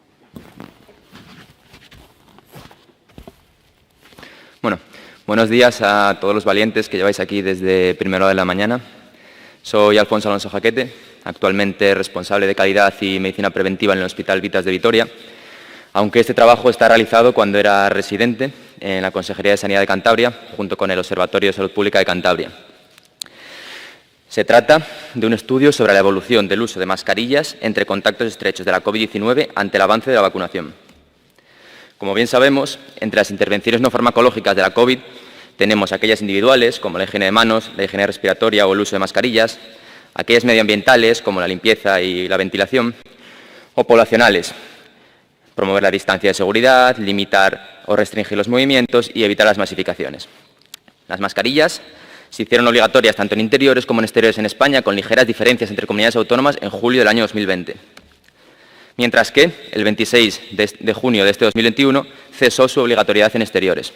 [SPEAKER 10] Bueno, buenos días a todos los valientes que lleváis aquí desde primera hora de la mañana. Soy Alfonso Alonso Jaquete, actualmente responsable de calidad y medicina preventiva en el Hospital Vitas de Vitoria, aunque este trabajo está realizado cuando era residente en la Consejería de Sanidad de Cantabria, junto con el Observatorio de Salud Pública de Cantabria. Se trata de un estudio sobre la evolución del uso de mascarillas entre contactos estrechos de la COVID-19 ante el avance de la vacunación. Como bien sabemos, entre las intervenciones no farmacológicas de la COVID tenemos aquellas individuales, como la higiene de manos, la higiene respiratoria o el uso de mascarillas, aquellas medioambientales, como la limpieza y la ventilación, o poblacionales, promover la distancia de seguridad, limitar o restringir los movimientos y evitar las masificaciones. Las mascarillas se hicieron obligatorias tanto en interiores como en exteriores en España, con ligeras diferencias entre comunidades autónomas en julio del año 2020. Mientras que, el 26 de junio de este 2021, cesó su obligatoriedad en exteriores.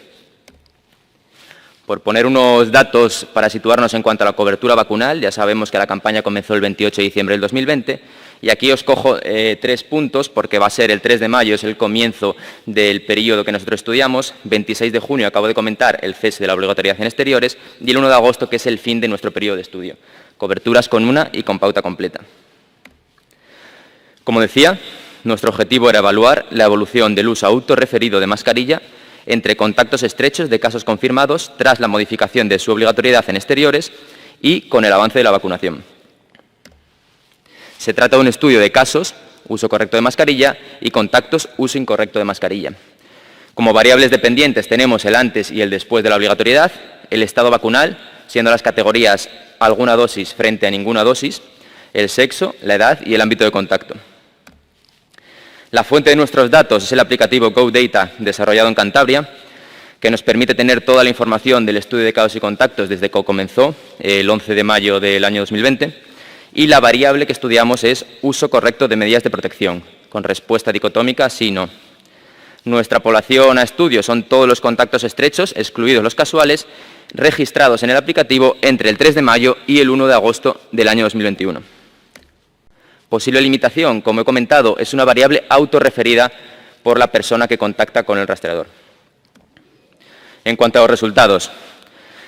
[SPEAKER 10] Por poner unos datos para situarnos en cuanto a la cobertura vacunal, ya sabemos que la campaña comenzó el 28 de diciembre del 2020, y aquí os cojo 3 puntos, porque va a ser el 3 de mayo, es el comienzo del periodo que nosotros estudiamos, 26 de junio, acabo de comentar, el cese de la obligatoriedad en exteriores, y el 1 de agosto, que es el fin de nuestro periodo de estudio. Coberturas con una y con pauta completa. Como decía, nuestro objetivo era evaluar la evolución del uso autorreferido de mascarilla entre contactos estrechos de casos confirmados tras la modificación de su obligatoriedad en exteriores y con el avance de la vacunación. Se trata de un estudio de casos, uso correcto de mascarilla, y contactos, uso incorrecto de mascarilla. Como variables dependientes tenemos el antes y el después de la obligatoriedad, el estado vacunal, siendo las categorías alguna dosis frente a ninguna dosis, el sexo, la edad y el ámbito de contacto. La fuente de nuestros datos es el aplicativo GoData, desarrollado en Cantabria, que nos permite tener toda la información del estudio de casos y contactos desde que comenzó, el 11 de mayo del año 2020, y la variable que estudiamos es uso correcto de medidas de protección, con respuesta dicotómica sí-no. Nuestra población a estudio son todos los contactos estrechos, excluidos los casuales, registrados en el aplicativo entre el 3 de mayo y el 1 de agosto del año 2021. Posible limitación, como he comentado, es una variable autorreferida por la persona que contacta con el rastreador. En cuanto a los resultados,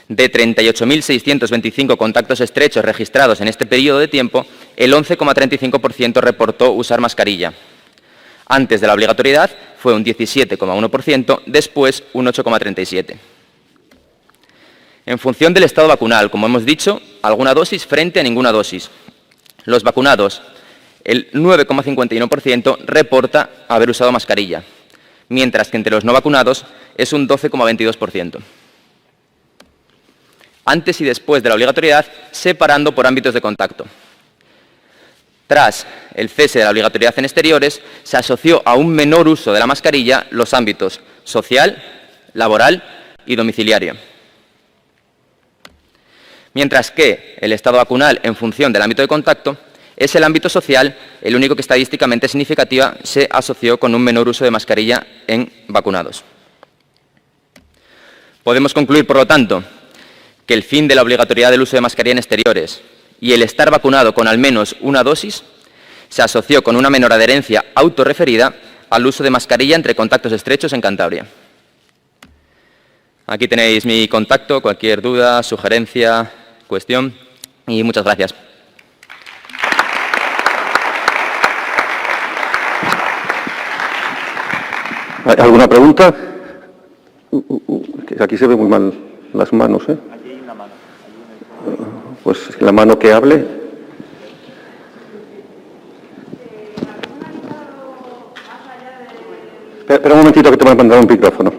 [SPEAKER 10] de 38.625 contactos estrechos registrados en este periodo de tiempo, el 11,35% reportó usar mascarilla. Antes de la obligatoriedad fue un 17,1%, después un 8,37%. En función del estado vacunal, como hemos dicho, alguna dosis frente a ninguna dosis. Los vacunados, el 9,51% reporta haber usado mascarilla, mientras que entre los no vacunados es un 12,22%. Antes y después de la obligatoriedad, separando por ámbitos de contacto. Tras el cese de la obligatoriedad en exteriores, se asoció a un menor uso de la mascarilla los ámbitos social, laboral y domiciliario. Mientras que el estado vacunal, en función del ámbito de contacto, es el ámbito social el único que estadísticamente significativa se asoció con un menor uso de mascarilla en vacunados. Podemos concluir, por lo tanto, que el fin de la obligatoriedad del uso de mascarilla en exteriores y el estar vacunado con al menos una dosis se asoció con una menor adherencia autorreferida al uso de mascarilla entre contactos estrechos en Cantabria. Aquí tenéis mi contacto, cualquier duda, sugerencia, cuestión, y muchas gracias.
[SPEAKER 1] ¿Alguna pregunta? Aquí se ve muy mal las manos, ¿eh?
[SPEAKER 9] Aquí hay una mano.
[SPEAKER 1] Pues la mano que hable. Espera un momentito que te voy a mandar un micrófono.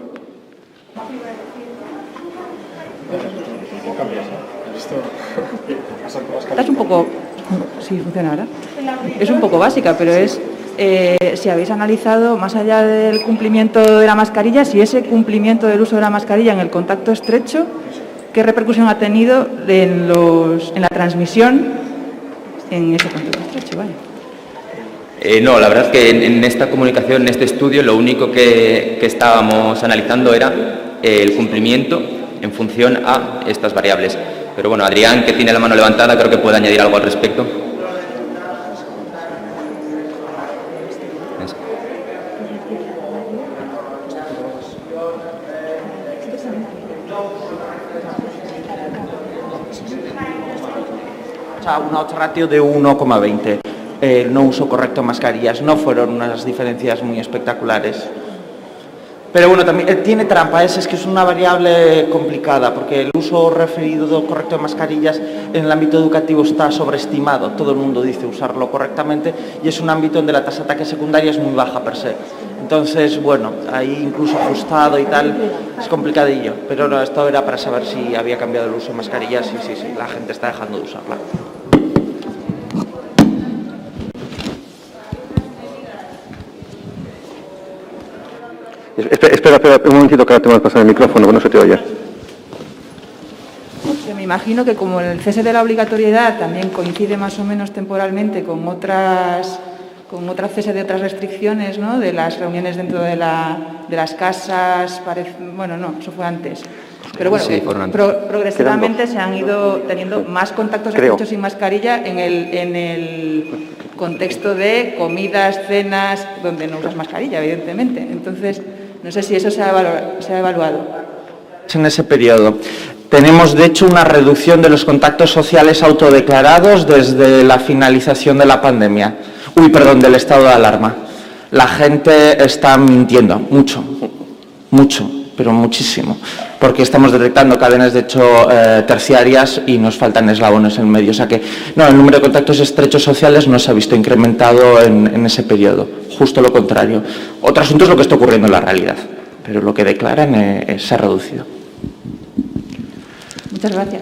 [SPEAKER 11] Es un poco... Sí, funciona ahora. Es un poco básica, pero es... si habéis analizado, más allá del cumplimiento de la mascarilla, si ese cumplimiento del uso de la mascarilla en el contacto estrecho, ¿qué repercusión ha tenido en la transmisión en ese contacto estrecho? Vale.
[SPEAKER 10] No, la verdad es que en esta comunicación, en este estudio, lo único que estábamos analizando era el cumplimiento en función a estas variables. Pero bueno, Adrián, que tiene la mano levantada, creo que puede añadir algo al respecto.
[SPEAKER 8] Una otra ratio de 1,20. El no uso correcto de mascarillas no fueron unas diferencias muy espectaculares. Pero bueno, también tiene trampa, es que es una variable complicada, porque el uso referido correcto de mascarillas en el ámbito educativo está sobreestimado. Todo el mundo dice usarlo correctamente y es un ámbito donde la tasa de ataque secundaria es muy baja per se. Entonces, bueno, ahí incluso ajustado y tal, es complicadillo. Pero no, esto era para saber si había cambiado el uso de mascarillas y sí, la gente está dejando de usarla.
[SPEAKER 1] Espera un momentito que ahora te voy a pasar el micrófono, que no se te oye.
[SPEAKER 11] Me imagino que como el cese de la obligatoriedad también coincide más o menos temporalmente con otro cese de otras restricciones, ¿no? De las reuniones dentro de las casas, bueno, no, eso fue antes. Pero bueno, sí, progresivamente se han ido teniendo más contactos estrechos sin mascarilla en el contexto de comidas, cenas, donde no usas mascarilla, evidentemente. Entonces, no sé si eso se ha evaluado.
[SPEAKER 8] En ese periodo. Tenemos, de hecho, una reducción de los contactos sociales autodeclarados desde la finalización de la pandemia. Del estado de alarma. La gente está mintiendo, mucho, pero muchísimo, porque estamos detectando cadenas, de hecho, terciarias y nos faltan eslabones en medio. O sea que, no, el número de contactos estrechos sociales no se ha visto incrementado en ese periodo, justo lo contrario. Otro asunto es lo que está ocurriendo en la realidad, pero lo que declaran se ha reducido.
[SPEAKER 11] Muchas gracias.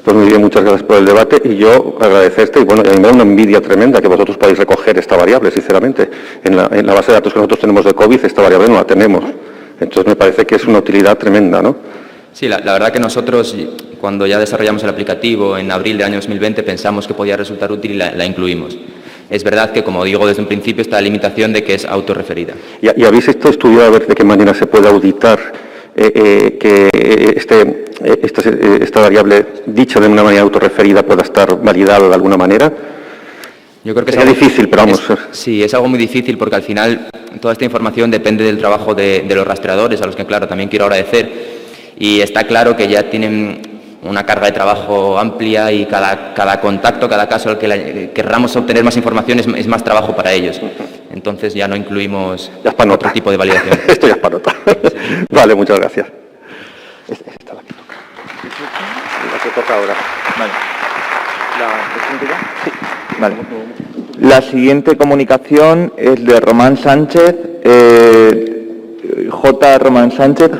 [SPEAKER 1] Pues muy bien, muchas gracias por el debate y yo agradecerte y bueno, a mí me da una envidia tremenda que vosotros podáis recoger esta variable, sinceramente. En la base de datos que nosotros tenemos de COVID, esta variable no la tenemos. Entonces me parece que es una utilidad tremenda, ¿no?
[SPEAKER 10] Sí, la verdad que nosotros, cuando ya desarrollamos el aplicativo en abril del año 2020, pensamos que podía resultar útil y la incluimos. Es verdad que, como digo desde un principio, está la limitación de que es autorreferida. ¿Y habéis estudiado a ver de qué manera se puede auditar que esta variable dicha de una manera autorreferida pueda estar validada de alguna manera? Yo creo que
[SPEAKER 1] es difícil, pero vamos.
[SPEAKER 10] Sí, es algo muy difícil porque al final toda esta información depende del trabajo de los rastreadores, a los que, claro, también quiero agradecer. Y está claro que ya tienen una carga de trabajo amplia y cada contacto, cada caso al que querramos obtener más información es más trabajo para ellos. Entonces ya no incluimos
[SPEAKER 1] Ya es para
[SPEAKER 10] otro
[SPEAKER 1] nota.
[SPEAKER 10] tipo de validación.
[SPEAKER 1] Esto ya es para nota. Vale, muchas gracias. Esta es la que toca. La que toca ahora.
[SPEAKER 3] Vale. Vale. La siguiente comunicación es de Román Sánchez,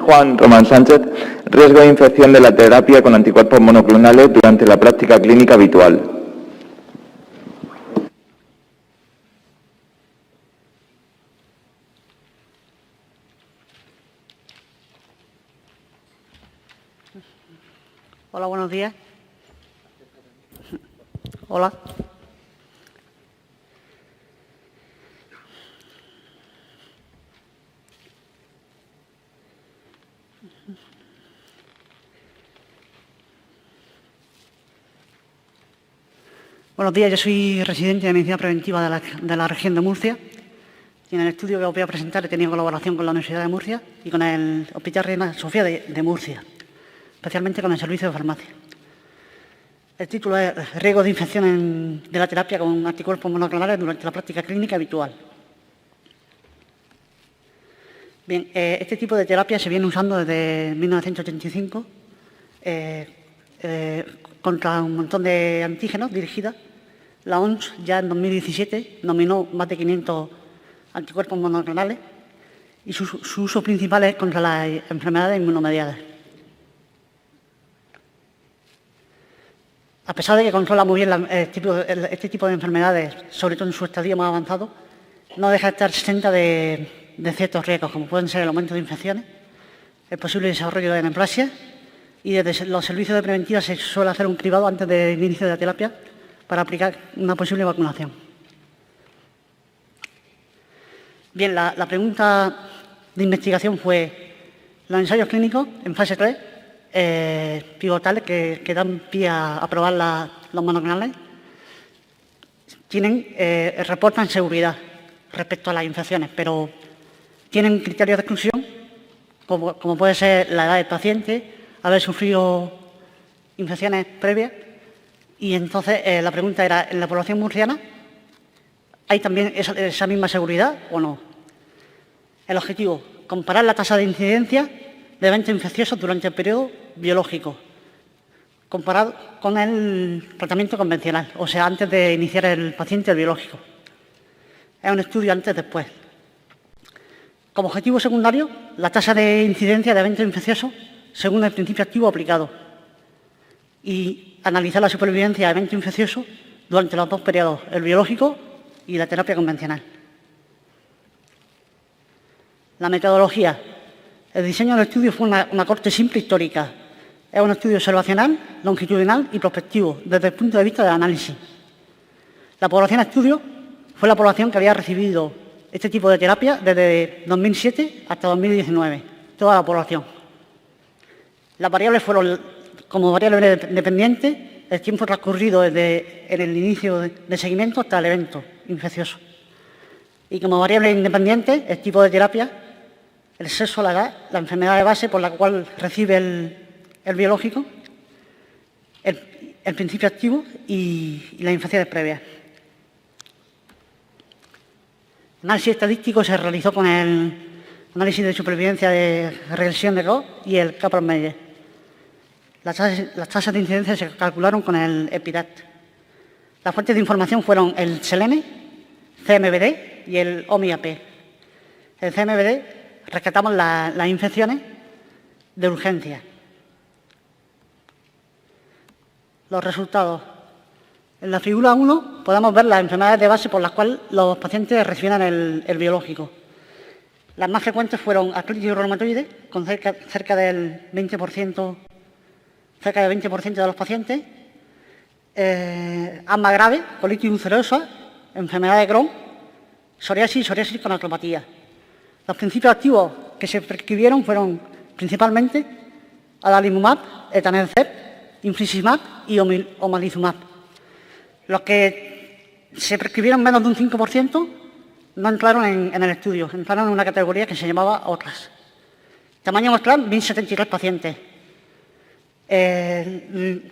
[SPEAKER 3] Juan Román Sánchez, riesgo de infección de la terapia con anticuerpos monoclonales durante la práctica clínica habitual.
[SPEAKER 12] Hola, buenos días. Hola. Buenos días, yo soy residente de Medicina Preventiva de la región de Murcia y en el estudio que os voy a presentar he tenido colaboración con la Universidad de Murcia y con el Hospital Reina Sofía de Murcia, especialmente con el servicio de farmacia. El título es Riesgo de infección de la terapia con anticuerpos monoclonales durante la práctica clínica habitual. Bien, este tipo de terapia se viene usando desde 1985 contra un montón de antígenos dirigidas. La OMS ya en 2017 nominó más de 500 anticuerpos monoclonales y su uso principal es contra las enfermedades inmunomediadas. A pesar de que controla muy bien este tipo de enfermedades, sobre todo en su estadio más avanzado, no deja de estar exenta de ciertos riesgos, como pueden ser el aumento de infecciones, el posible desarrollo de neoplasia, y desde los servicios de preventiva se suele hacer un cribado antes del inicio de la terapia para aplicar una posible vacunación. Bien, la pregunta de investigación fue los ensayos clínicos en fase 3, pivotales que dan pie a aprobar los monoclonales, reportan seguridad respecto a las infecciones, pero tienen criterios de exclusión, como puede ser la edad del paciente, haber sufrido infecciones previas, y entonces la pregunta era, ¿en la población murciana hay también esa misma seguridad o no? El objetivo, comparar la tasa de incidencia de eventos infecciosos durante el periodo biológico, comparado con el tratamiento convencional, o sea, antes de iniciar el paciente el biológico. Es un estudio antes-después. Como objetivo secundario, la tasa de incidencia de eventos infecciosos según el principio activo aplicado y analizar la supervivencia de eventos infecciosos durante los dos periodos, el biológico y la terapia convencional. La metodología. El diseño del estudio fue una corte simple histórica. Es un estudio observacional, longitudinal y prospectivo desde el punto de vista del análisis. La población a estudio fue la población que había recibido este tipo de terapia desde 2007 hasta 2019, toda la población. Las variables fueron, como variable dependiente, el tiempo transcurrido desde el inicio de seguimiento hasta el evento infeccioso. Y como variable independiente, el tipo de terapia, el sexo, la edad, la enfermedad de base por la cual recibe el biológico, el principio activo y las infecciones previas. El análisis estadístico se realizó con el análisis de supervivencia de regresión de Roth y el Kaplan-Meier. Las tasas de incidencia se calcularon con el EPIDAT. Las fuentes de información fueron el SELENE, CMVD y el OMI-AP. El CMVD rescatamos las infecciones de urgencia. Los resultados. En la figura 1 podemos ver las enfermedades de base por las cuales los pacientes recibieron el biológico. Las más frecuentes fueron artritis reumatoide, con cerca del 20%, cerca del 20% de los pacientes, asma grave, colitis ulcerosa, enfermedad de Crohn, psoriasis con artropatía. Los principios activos que se prescribieron fueron principalmente adalimumab, etanercept, infliximab y omalizumab. Los que se prescribieron menos de un 5% no entraron en el estudio, entraron en una categoría que se llamaba otras. Tamaño muestral, 1.073 pacientes.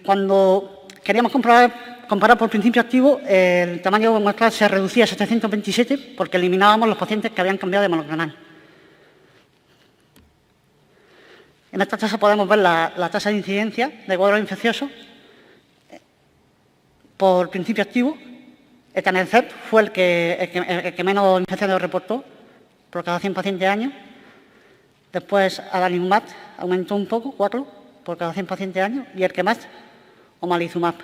[SPEAKER 12] Cuando queríamos comparar por principio activo, el tamaño muestral se reducía a 727 porque eliminábamos los pacientes que habían cambiado de monoclonal. En esta tasa podemos ver la tasa de incidencia de cuadros infecciosos por principio activo. Etanercept fue el que menos infecciones reportó por cada 100 pacientes años. Después, adalimumab aumentó un poco, 4 por cada 100 pacientes años. Y el que más, omalizumab.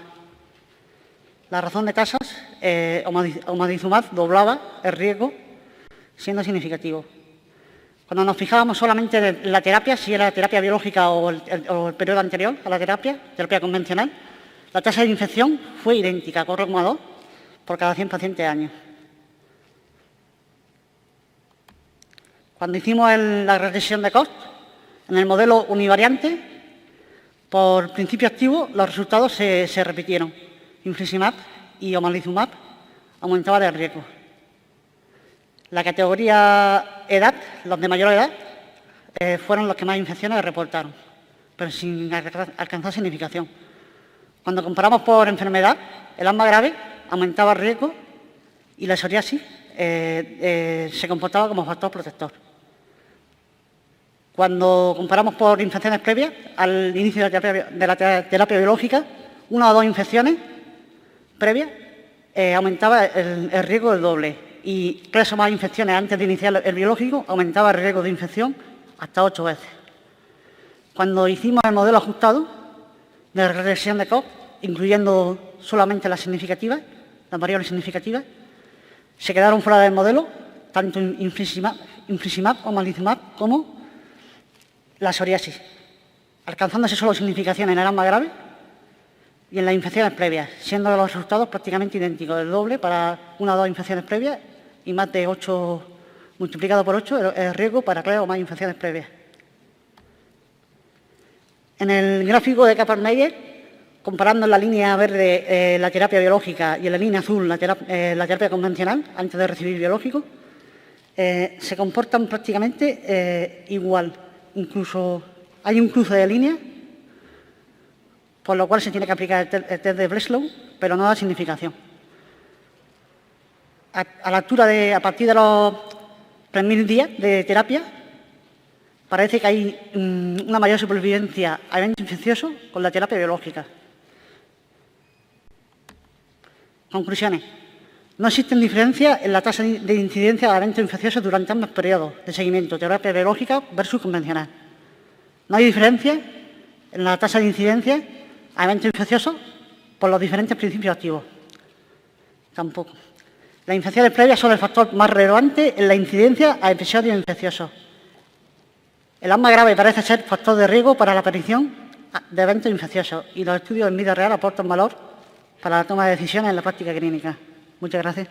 [SPEAKER 12] La razón de tasas, omalizumab doblaba el riesgo, siendo significativo. Cuando nos fijábamos solamente en la terapia, si era terapia biológica o el periodo anterior a la terapia convencional, la tasa de infección fue idéntica, 4,2 por cada 100 pacientes años. Cuando hicimos la regresión de Koch, en el modelo univariante, por principio activo, los resultados se repitieron. Infliximab y omalizumab aumentaban el riesgo. La categoría edad, los de mayor edad, fueron los que más infecciones reportaron, pero sin alcanzar significación. Cuando comparamos por enfermedad, el asma grave aumentaba el riesgo y la psoriasis se comportaba como factor protector. Cuando comparamos por infecciones previas al inicio de la terapia biológica, 1 o 2 infecciones previas aumentaba el riesgo del doble. Y 3 o más infecciones antes de iniciar el biológico aumentaba el riesgo de infección hasta 8 veces. Cuando hicimos el modelo ajustado de regresión de Koch, incluyendo solamente las variables significativas, se quedaron fuera del modelo tanto infliximab o omalizumab como la psoriasis, alcanzándose solo significación en el asma grave y en las infecciones previas, siendo los resultados prácticamente idénticos, el doble para 1 o 2 infecciones previas y más de 8, multiplicado por 8, el riesgo para 3 o más infecciones previas. En el gráfico de Kaplan-Meier, comparando en la línea verde la terapia biológica y en la línea azul la terapia convencional, antes de recibir biológico, se comportan prácticamente igual. Incluso hay un cruce de líneas, por lo cual se tiene que aplicar el test de Breslow, pero no da significación. A la altura a partir de los 3.000 días de terapia, parece que hay una mayor supervivencia a eventos infecciosos con la terapia biológica. Conclusiones. No existen diferencias en la tasa de incidencia de eventos infecciosos durante ambos periodos de seguimiento, terapia biológica versus convencional. No hay diferencia en la tasa de incidencia a eventos infecciosos por los diferentes principios activos. Tampoco. Las infecciones previas son el factor más relevante en la incidencia a episodios infecciosos. El asma grave parece ser factor de riesgo para la aparición de eventos infecciosos y los estudios en vida real aportan valor para la toma de decisiones en la práctica clínica. Muchas gracias.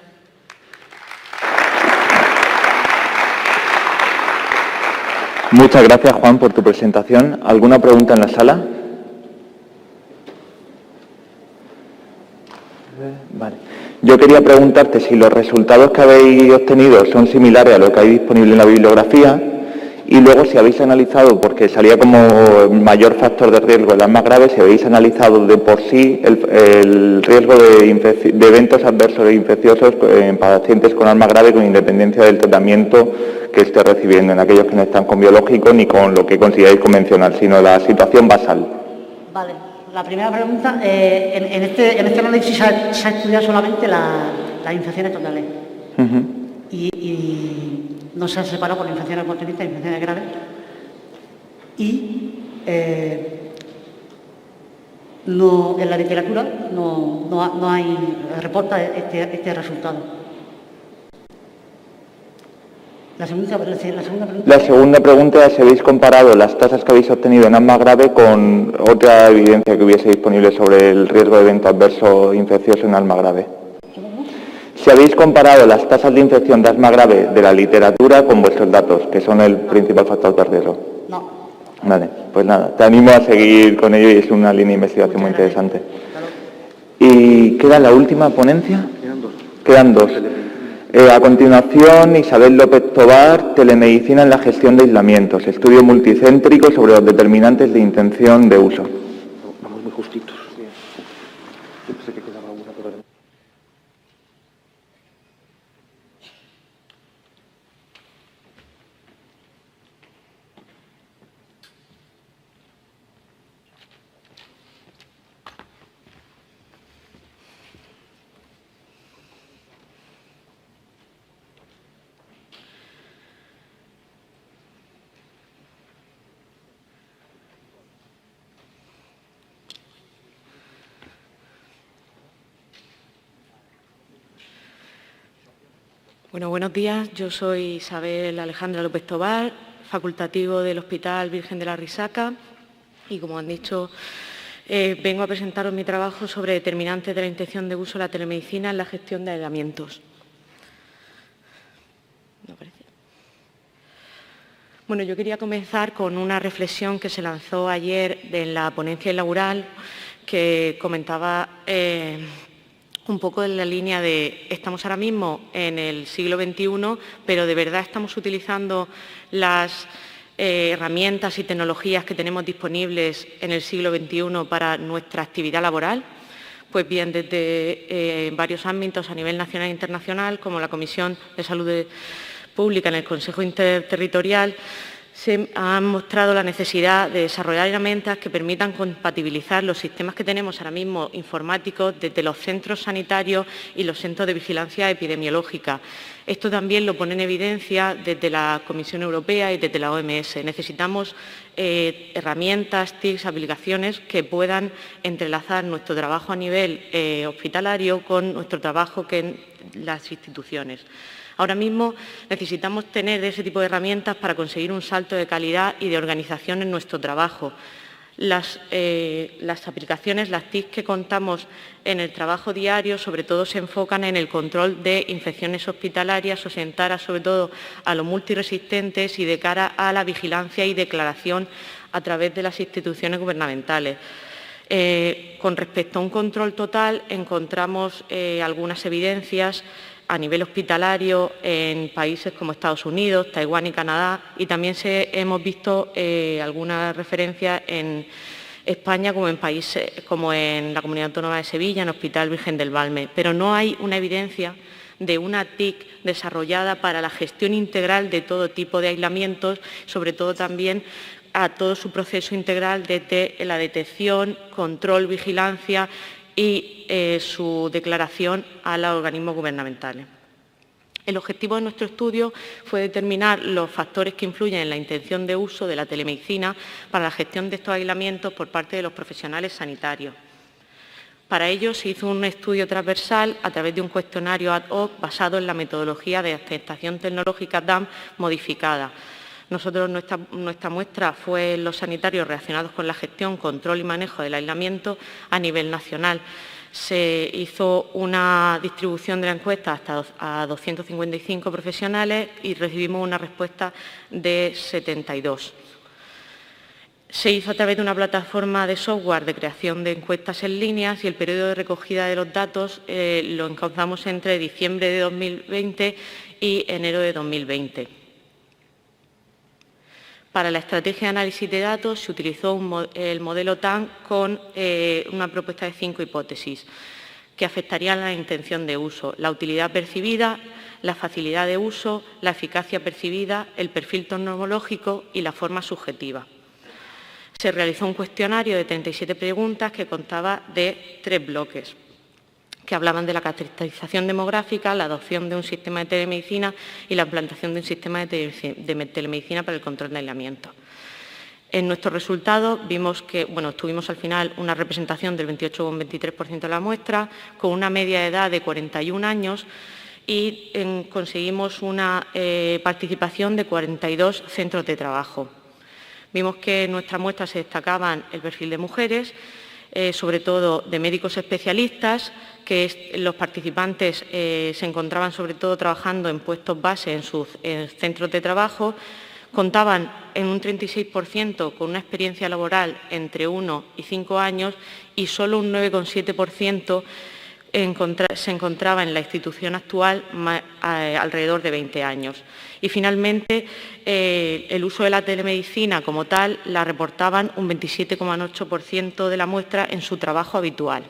[SPEAKER 3] Muchas gracias, Juan, por tu presentación. ¿Alguna pregunta en la sala? Vale. Yo quería preguntarte si los resultados que habéis obtenido son similares a lo que hay disponible en la bibliografía y luego si habéis analizado, porque salía como mayor factor de riesgo el asma grave, si habéis analizado de por sí el riesgo de eventos adversos e infecciosos en pacientes con asma grave con independencia del tratamiento que esté recibiendo, en aquellos que no están con biológico ni con lo que consideráis convencional, sino la situación basal.
[SPEAKER 12] Vale. La primera pregunta, en este análisis se ha estudiado solamente las infecciones totales y no se ha separado por infecciones oportunistas e infecciones graves y en la literatura no hay reporta este resultado. La segunda pregunta es si habéis comparado las tasas que habéis obtenido en asma grave con otra evidencia que hubiese disponible sobre el riesgo de evento adverso infeccioso en asma grave. Si habéis comparado las tasas de infección de asma grave de la literatura con vuestros datos, que son el principal factor de riesgo. No.
[SPEAKER 3] Vale, pues nada, te animo a seguir con ello y es una línea de investigación muy interesante. ¿Y queda la última ponencia? Quedan dos. A continuación, Isabel López Tobar, Telemedicina en la gestión de aislamientos, estudio multicéntrico sobre los determinantes de intención de uso.
[SPEAKER 9] Vamos muy justitos.
[SPEAKER 13] Bueno, buenos días. Yo soy Isabel Alejandra López Tobar, facultativo del Hospital Virgen de la Risaca y, como han dicho, vengo a presentaros mi trabajo sobre determinantes de la intención de uso de la telemedicina en la gestión de aislamientos. Bueno, yo quería comenzar con una reflexión que se lanzó ayer en la ponencia inaugural, que comentaba un poco en la línea de estamos ahora mismo en el siglo XXI, pero de verdad estamos utilizando las herramientas y tecnologías que tenemos disponibles en el siglo XXI para nuestra actividad laboral. Pues bien, desde varios ámbitos a nivel nacional e internacional, como la Comisión de Salud Pública en el Consejo Interterritorial, se ha mostrado la necesidad de desarrollar herramientas que permitan compatibilizar los sistemas que tenemos ahora mismo informáticos desde los centros sanitarios y los centros de vigilancia epidemiológica. Esto también lo pone en evidencia desde la Comisión Europea y desde la OMS. Necesitamos herramientas, TICs, aplicaciones que puedan entrelazar nuestro trabajo a nivel hospitalario con nuestro trabajo en las instituciones. Ahora mismo necesitamos tener ese tipo de herramientas para conseguir un salto de calidad y de organización en nuestro trabajo. Las aplicaciones, las TIC que contamos en el trabajo diario, sobre todo se enfocan en el control de infecciones hospitalarias, orientadas sobre todo a los multiresistentes y de cara a la vigilancia y declaración a través de las instituciones gubernamentales. Con respecto a un control total, encontramos algunas evidencias a nivel hospitalario en países como Estados Unidos, Taiwán y Canadá, y también hemos visto alguna referencia en España como en la Comunidad Autónoma de Sevilla, en el Hospital Virgen del Valme, pero no hay una evidencia de una TIC desarrollada para la gestión integral de todo tipo de aislamientos, sobre todo también a todo su proceso integral desde la detección, control, vigilancia y su declaración a los organismos gubernamentales. El objetivo de nuestro estudio fue determinar los factores que influyen en la intención de uso de la telemedicina para la gestión de estos aislamientos por parte de los profesionales sanitarios. Para ello se hizo un estudio transversal a través de un cuestionario ad hoc basado en la metodología de aceptación tecnológica DAM modificada. Nosotros, nuestra muestra fue los sanitarios relacionados con la gestión, control y manejo del aislamiento a nivel nacional. Se hizo una distribución de la encuesta hasta a 255 profesionales y recibimos una respuesta de 72. Se hizo a través de una plataforma de software de creación de encuestas en línea y el periodo de recogida de los datos lo encauzamos entre diciembre de 2020 y enero de 2020. Para la estrategia de análisis de datos se utilizó el modelo TAN con una propuesta de 5 hipótesis que afectarían a la intención de uso: la utilidad percibida, la facilidad de uso, la eficacia percibida, el perfil tecnológico y la forma subjetiva. Se realizó un cuestionario de 37 preguntas que contaba de 3 bloques, que hablaban de la caracterización demográfica, la adopción de un sistema de telemedicina y la implantación de un sistema de telemedicina para el control de aislamiento. En nuestros resultados vimos que, tuvimos al final una representación del 28,23% de la muestra, con una media de edad de 41 años y conseguimos una participación de 42 centros de trabajo. Vimos que en nuestra muestra se destacaban el perfil de mujeres, sobre todo de médicos especialistas, que los participantes se encontraban sobre todo trabajando en puestos base en sus centros de trabajo, contaban en un 36% con una experiencia laboral entre 1 y 5 años y solo un 9,7% se encontraba en la institución actual alrededor de 20 años. Y finalmente, el uso de la telemedicina como tal la reportaban un 27,8% de la muestra en su trabajo habitual.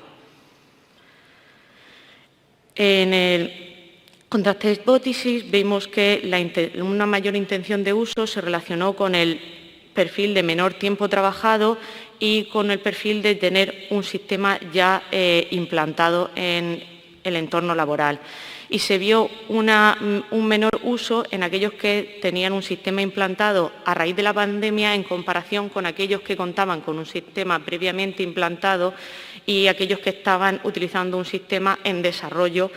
[SPEAKER 13] En el contraste de hipótesis vimos que una mayor intención de uso se relacionó con el perfil de menor tiempo trabajado y con el perfil de tener un sistema ya implantado en el entorno laboral. y se vio un menor uso en aquellos que tenían un sistema implantado a raíz de la pandemia en comparación con aquellos que contaban con un sistema previamente implantado y aquellos que estaban utilizando un sistema en desarrollo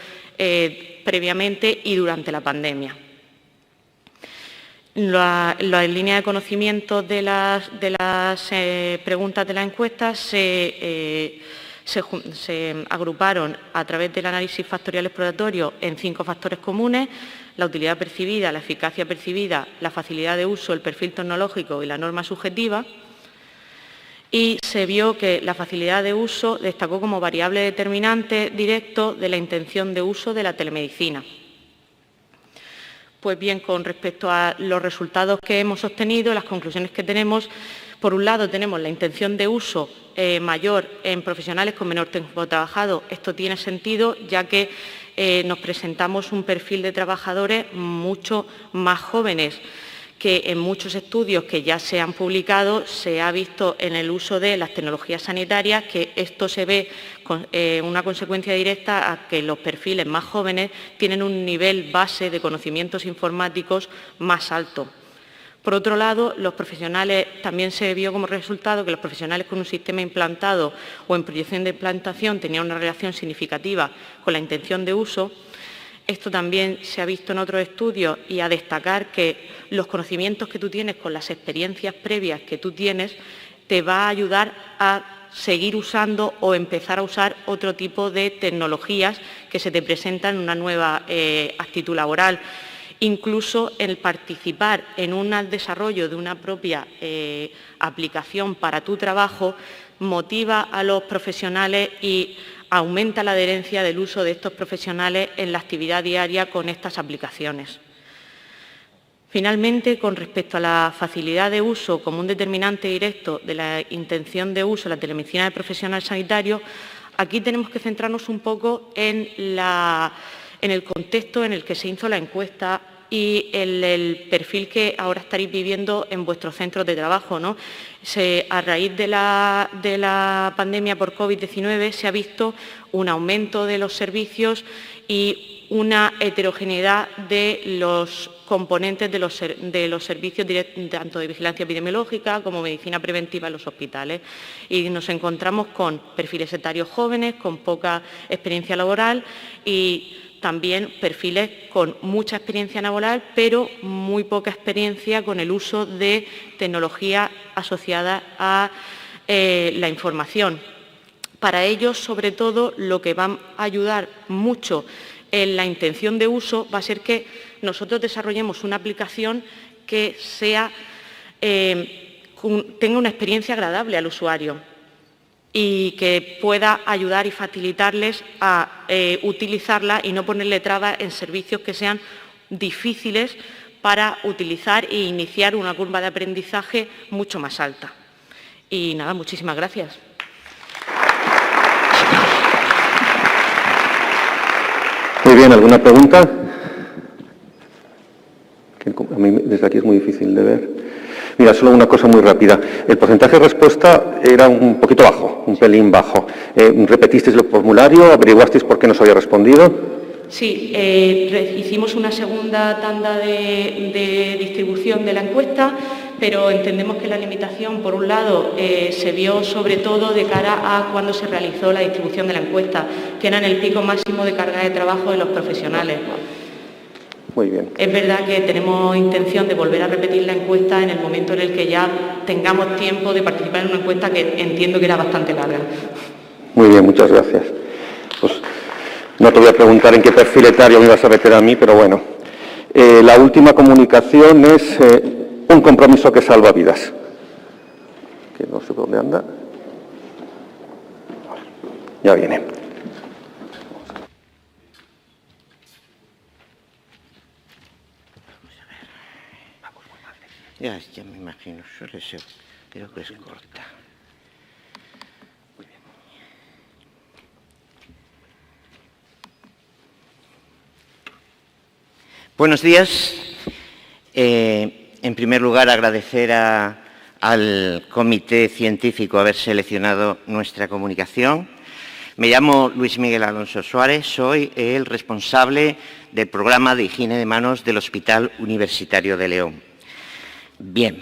[SPEAKER 13] previamente y durante la pandemia. La línea de conocimiento de las preguntas de la encuesta se agruparon a través del análisis factorial exploratorio en 5 factores comunes: la utilidad percibida, la eficacia percibida, la facilidad de uso, el perfil tecnológico y la norma subjetiva. Y se vio que la facilidad de uso destacó como variable determinante directo de la intención de uso de la telemedicina. Pues bien, con respecto a los resultados que hemos obtenido, las conclusiones que tenemos, por un lado tenemos la intención de uso mayor en profesionales con menor tiempo trabajado. Esto tiene sentido, ya que nos presentamos un perfil de trabajadores mucho más jóvenes, que en muchos estudios que ya se han publicado se ha visto en el uso de las tecnologías sanitarias que esto se ve con una consecuencia directa a que los perfiles más jóvenes tienen un nivel base de conocimientos informáticos más alto. Por otro lado, los profesionales, también se vio como resultado que los profesionales con un sistema implantado o en proyección de implantación tenían una relación significativa con la intención de uso. Esto también se ha visto en otros estudios, y a destacar que los conocimientos que tú tienes con las experiencias previas que tú tienes te va a ayudar a seguir usando o empezar a usar otro tipo de tecnologías que se te presentan en una nueva actitud laboral. Incluso el participar en un desarrollo de una propia aplicación para tu trabajo motiva a los profesionales y aumenta la adherencia del uso de estos profesionales en la actividad diaria con estas aplicaciones. Finalmente, con respecto a la facilidad de uso como un determinante directo de la intención de uso de la telemedicina del profesional sanitario, aquí tenemos que centrarnos un poco en el contexto en el que se hizo la encuesta y el perfil que ahora estaréis viviendo en vuestros centros de trabajo, ¿no? A raíz de la pandemia por COVID-19 se ha visto un aumento de los servicios y una heterogeneidad de los componentes de los servicios tanto de vigilancia epidemiológica como medicina preventiva en los hospitales. Y nos encontramos con perfiles etarios jóvenes, con poca experiencia laboral y también perfiles con mucha experiencia laboral, pero muy poca experiencia con el uso de tecnología asociada a la información. Para ellos, sobre todo, lo que va a ayudar mucho en la intención de uso va a ser que nosotros desarrollemos una aplicación que tenga una experiencia agradable al usuario y que pueda ayudar y facilitarles a utilizarla y no ponerle trabas en servicios que sean difíciles para utilizar e iniciar una curva de aprendizaje mucho más alta. Y nada, muchísimas gracias.
[SPEAKER 1] Muy bien, ¿alguna pregunta? Que a mí desde aquí es muy difícil de ver. Mira, solo una cosa muy rápida. El porcentaje de respuesta era un poquito bajo, un pelín bajo. ¿Repetisteis el formulario? ¿Averiguasteis por qué no se había respondido?
[SPEAKER 13] Sí, hicimos una segunda tanda de distribución de la encuesta, pero entendemos que la limitación, por un lado, se vio sobre todo de cara a cuando se realizó la distribución de la encuesta, que era en el pico máximo de carga de trabajo de los profesionales.
[SPEAKER 1] Muy bien.
[SPEAKER 13] Es verdad que tenemos intención de volver a repetir la encuesta en el momento en el que ya tengamos tiempo de participar en una encuesta que entiendo que era bastante larga.
[SPEAKER 1] Muy bien, muchas gracias. Pues no te voy a preguntar en qué perfil etario me ibas a meter a mí, pero bueno. La última comunicación es un compromiso que salva vidas. Que no sé dónde anda. Ya viene.
[SPEAKER 14] Ya me imagino, suele ser, creo que es corta. Muy bien. Buenos días. En primer lugar, agradecer al Comité Científico haber seleccionado nuestra comunicación. Me llamo Luis Miguel Alonso Suárez, soy el responsable del programa de higiene de manos del Hospital Universitario de León. Bien,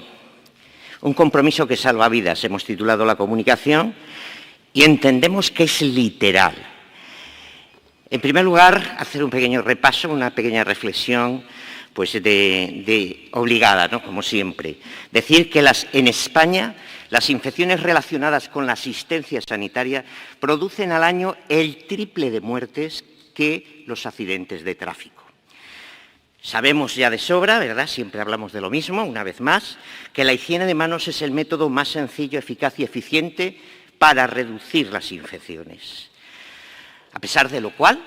[SPEAKER 14] un compromiso que salva vidas, hemos titulado la comunicación y entendemos que es literal. En primer lugar, hacer un pequeño repaso, una pequeña reflexión pues obligada, ¿no? Como siempre. Decir que en España las infecciones relacionadas con la asistencia sanitaria producen al año el triple de muertes que los accidentes de tráfico. Sabemos ya de sobra, ¿verdad? Siempre hablamos de lo mismo, una vez más, que la higiene de manos es el método más sencillo, eficaz y eficiente para reducir las infecciones. A pesar de lo cual,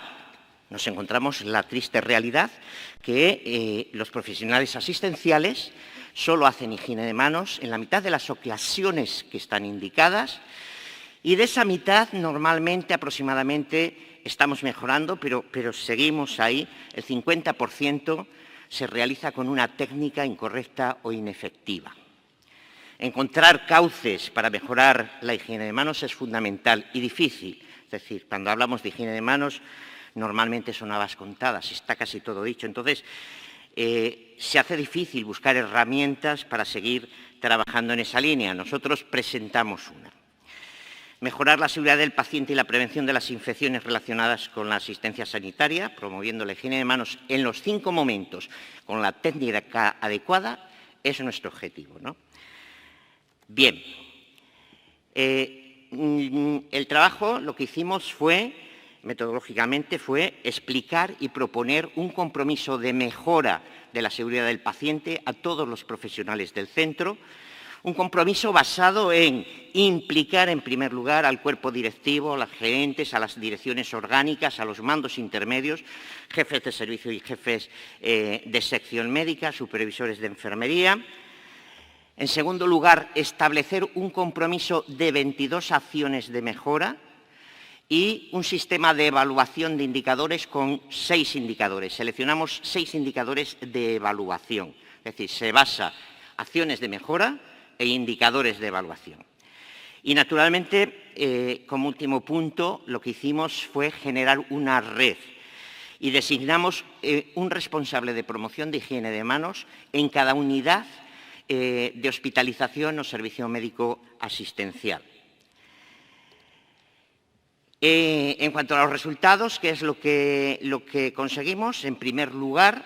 [SPEAKER 14] nos encontramos en la triste realidad que los profesionales asistenciales solo hacen higiene de manos en la mitad de las ocasiones que están indicadas y de esa mitad normalmente aproximadamente estamos mejorando, pero seguimos ahí, el 50% se realiza con una técnica incorrecta o inefectiva. Encontrar cauces para mejorar la higiene de manos es fundamental y difícil. Es decir, cuando hablamos de higiene de manos, normalmente son habas contadas, está casi todo dicho. Entonces, se hace difícil buscar herramientas para seguir trabajando en esa línea. Nosotros presentamos una. Mejorar la seguridad del paciente y la prevención de las infecciones relacionadas con la asistencia sanitaria, promoviendo la higiene de manos en los 5 momentos con la técnica adecuada, es nuestro objetivo, ¿no? Bien, el trabajo, lo que hicimos metodológicamente fue explicar y proponer un compromiso de mejora de la seguridad del paciente a todos los profesionales del centro, un compromiso basado en implicar en primer lugar al cuerpo directivo, a los gerentes, a las direcciones orgánicas, a los mandos intermedios, jefes de servicio y jefes de sección médica, supervisores de enfermería. En segundo lugar, establecer un compromiso de 22 acciones de mejora y un sistema de evaluación de indicadores con 6 indicadores. Seleccionamos 6 indicadores de evaluación, es decir, se basa acciones de mejora e indicadores de evaluación. Y, naturalmente, como último punto, lo que hicimos fue generar una red y designamos un responsable de promoción de higiene de manos en cada unidad de hospitalización o servicio médico asistencial. En cuanto a los resultados, ¿qué es lo que conseguimos? En primer lugar,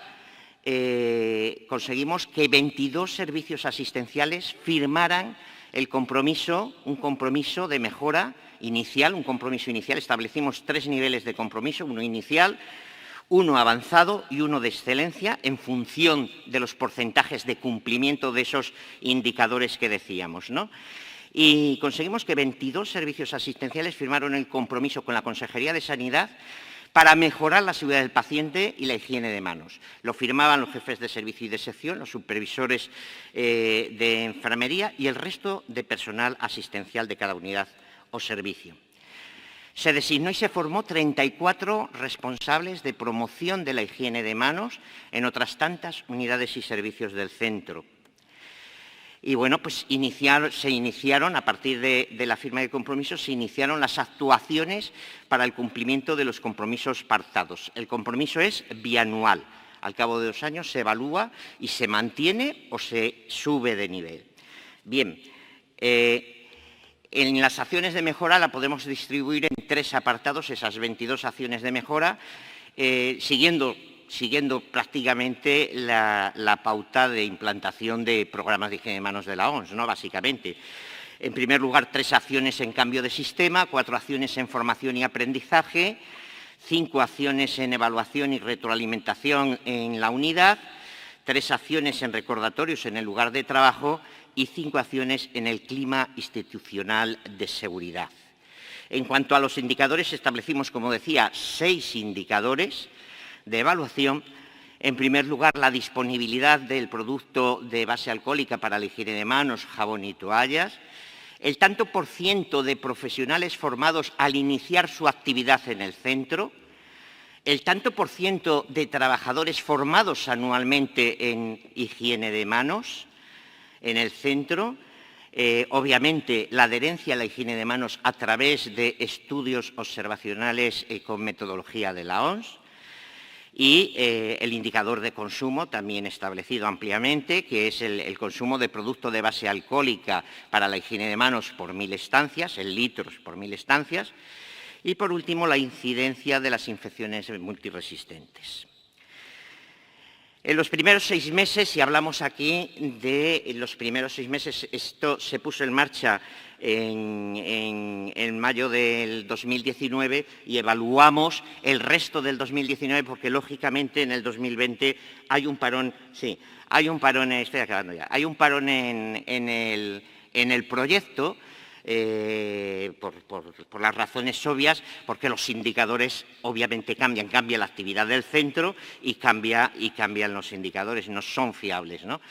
[SPEAKER 14] conseguimos que 22 servicios asistenciales firmaran un compromiso de mejora inicial, un compromiso inicial. Establecimos 3 niveles de compromiso, uno inicial, uno avanzado y uno de excelencia, en función de los porcentajes de cumplimiento de esos indicadores que decíamos, ¿no? Y conseguimos que 22 servicios asistenciales firmaron el compromiso con la Consejería de Sanidad para mejorar la seguridad del paciente y la higiene de manos. Lo firmaban los jefes de servicio y de sección, los supervisores de enfermería y el resto de personal asistencial de cada unidad o servicio. Se designó y se formó 34 responsables de promoción de la higiene de manos en otras tantas unidades y servicios del centro. Y bueno, pues se iniciaron, a partir de la firma de compromisos, se iniciaron las actuaciones para el cumplimiento de los compromisos pactados. El compromiso es bianual. Al cabo de 2 años se evalúa y se mantiene o se sube de nivel. Bien, en las acciones de mejora la podemos distribuir en 3 apartados, esas 22 acciones de mejora, siguiendo prácticamente la pauta de implantación de programas de higiene de manos de la OMS, ¿no? Básicamente. En primer lugar, 3 acciones en cambio de sistema, 4 acciones en formación y aprendizaje, 5 acciones en evaluación y retroalimentación en la unidad, 3 acciones en recordatorios en el lugar de trabajo y 5 acciones en el clima institucional de seguridad. En cuanto a los indicadores, establecimos, como decía, 6 indicadores de evaluación. En primer lugar, la disponibilidad del producto de base alcohólica para la higiene de manos, jabón y toallas, el tanto por ciento de profesionales formados al iniciar su actividad en el centro, el tanto por ciento de trabajadores formados anualmente en higiene de manos en el centro, Obviamente, la adherencia a la higiene de manos a través de estudios observacionales con metodología de la OMS, y el indicador de consumo también establecido ampliamente, que es el consumo de producto de base alcohólica para la higiene de manos por 1000 estancias, en litros por 1000 estancias, y por último la incidencia de las infecciones multiresistentes. En los primeros 6 meses, si hablamos aquí de los primeros 6 meses, esto se puso en marcha en mayo del 2019 y evaluamos el resto del 2019 porque, lógicamente, en el 2020 hay un parón, estoy acabando ya, hay un parón en el proyecto, por las razones obvias, porque los indicadores obviamente cambian, cambia la actividad del centro y cambian los indicadores, no son fiables, ¿no?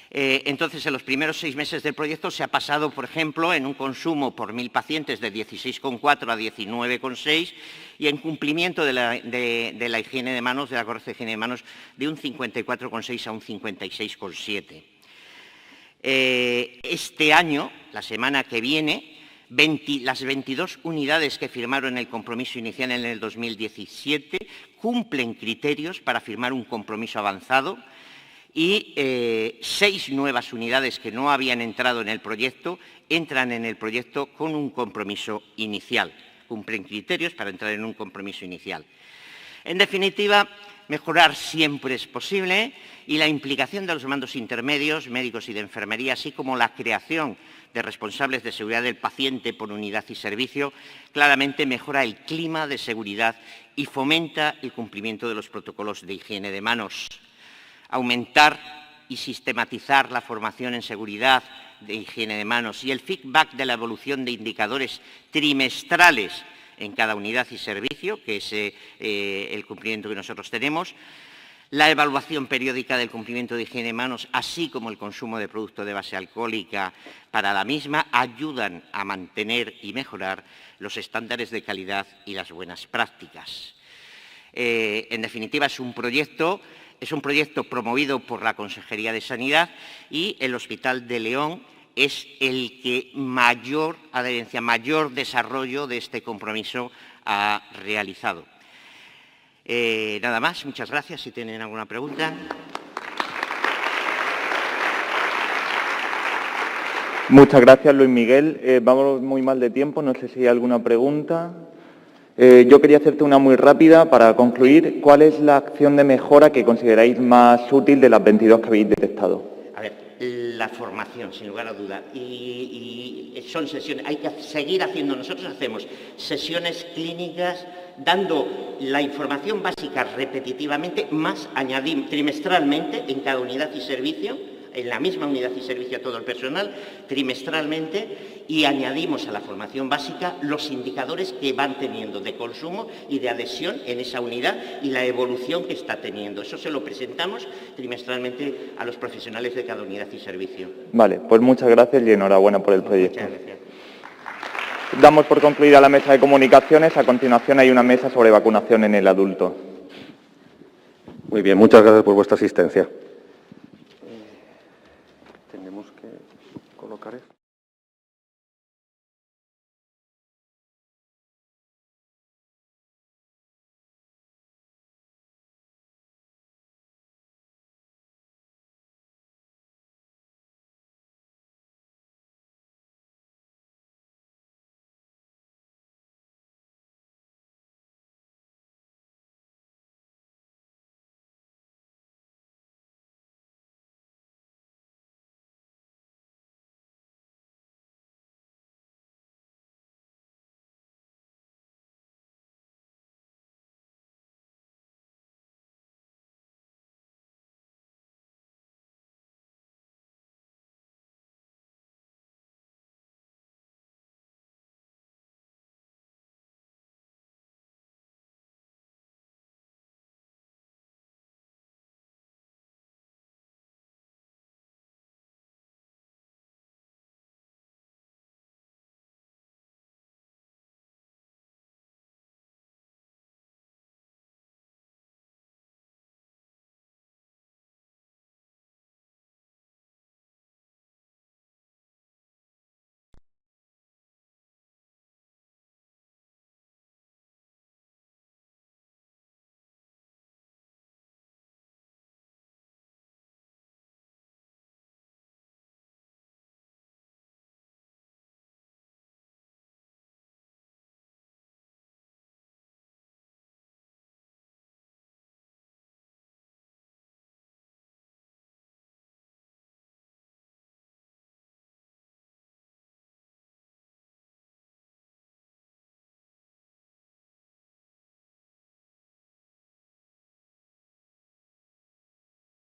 [SPEAKER 14] Entonces, en los primeros 6 meses del proyecto se ha pasado, por ejemplo, en un consumo por 1000 pacientes de 16,4 a 19,6 y en cumplimiento de la higiene de manos, de la correcta higiene de manos, de un 54,6 a un 56,7. Este año, la semana que viene, las 22 unidades que firmaron el compromiso inicial en el 2017 cumplen criterios para firmar un compromiso avanzado y 6 nuevas unidades que no habían entrado en el proyecto entran en el proyecto con un compromiso inicial. Cumplen criterios para entrar en un compromiso inicial. En definitiva, mejorar siempre es posible y la implicación de los mandos intermedios, médicos y de enfermería, así como la creación de responsables de seguridad del paciente por unidad y servicio, claramente mejora el clima de seguridad y fomenta el cumplimiento de los protocolos de higiene de manos. Aumentar y sistematizar la formación en seguridad de higiene de manos y el feedback de la evolución de indicadores trimestrales en cada unidad y servicio, que es el cumplimiento que nosotros tenemos, la evaluación periódica del cumplimiento de higiene de manos, así como el consumo de producto de base alcohólica para la misma, ayudan a mantener y mejorar los estándares de calidad y las buenas prácticas. En definitiva, es un proyecto promovido por la Consejería de Sanidad y el Hospital de León es el que mayor adherencia, mayor desarrollo de este compromiso ha realizado. Nada más, muchas gracias. Si tienen alguna pregunta.
[SPEAKER 3] Muchas gracias, Luis Miguel. Vamos muy mal de tiempo, no sé si hay alguna pregunta. Yo quería hacerte una muy rápida para concluir. ¿Cuál es la acción de mejora que consideráis más útil de las 22 que habéis detectado?
[SPEAKER 14] A ver, la formación, sin lugar a duda. Y son sesiones, hay que seguir haciendo. Nosotros hacemos sesiones clínicas dando la información básica repetitivamente, más añadir trimestralmente en cada unidad y servicio, en la misma unidad y servicio a todo el personal, trimestralmente, y añadimos a la formación básica los indicadores que van teniendo de consumo y de adhesión en esa unidad y la evolución que está teniendo. Eso se lo presentamos trimestralmente a los profesionales de cada unidad y servicio.
[SPEAKER 3] Vale, pues muchas gracias y enhorabuena por el proyecto.
[SPEAKER 14] Muchas gracias.
[SPEAKER 3] Damos por concluida la mesa de comunicaciones. A continuación hay una mesa sobre vacunación en el adulto.
[SPEAKER 1] Muy bien, muchas gracias por vuestra asistencia.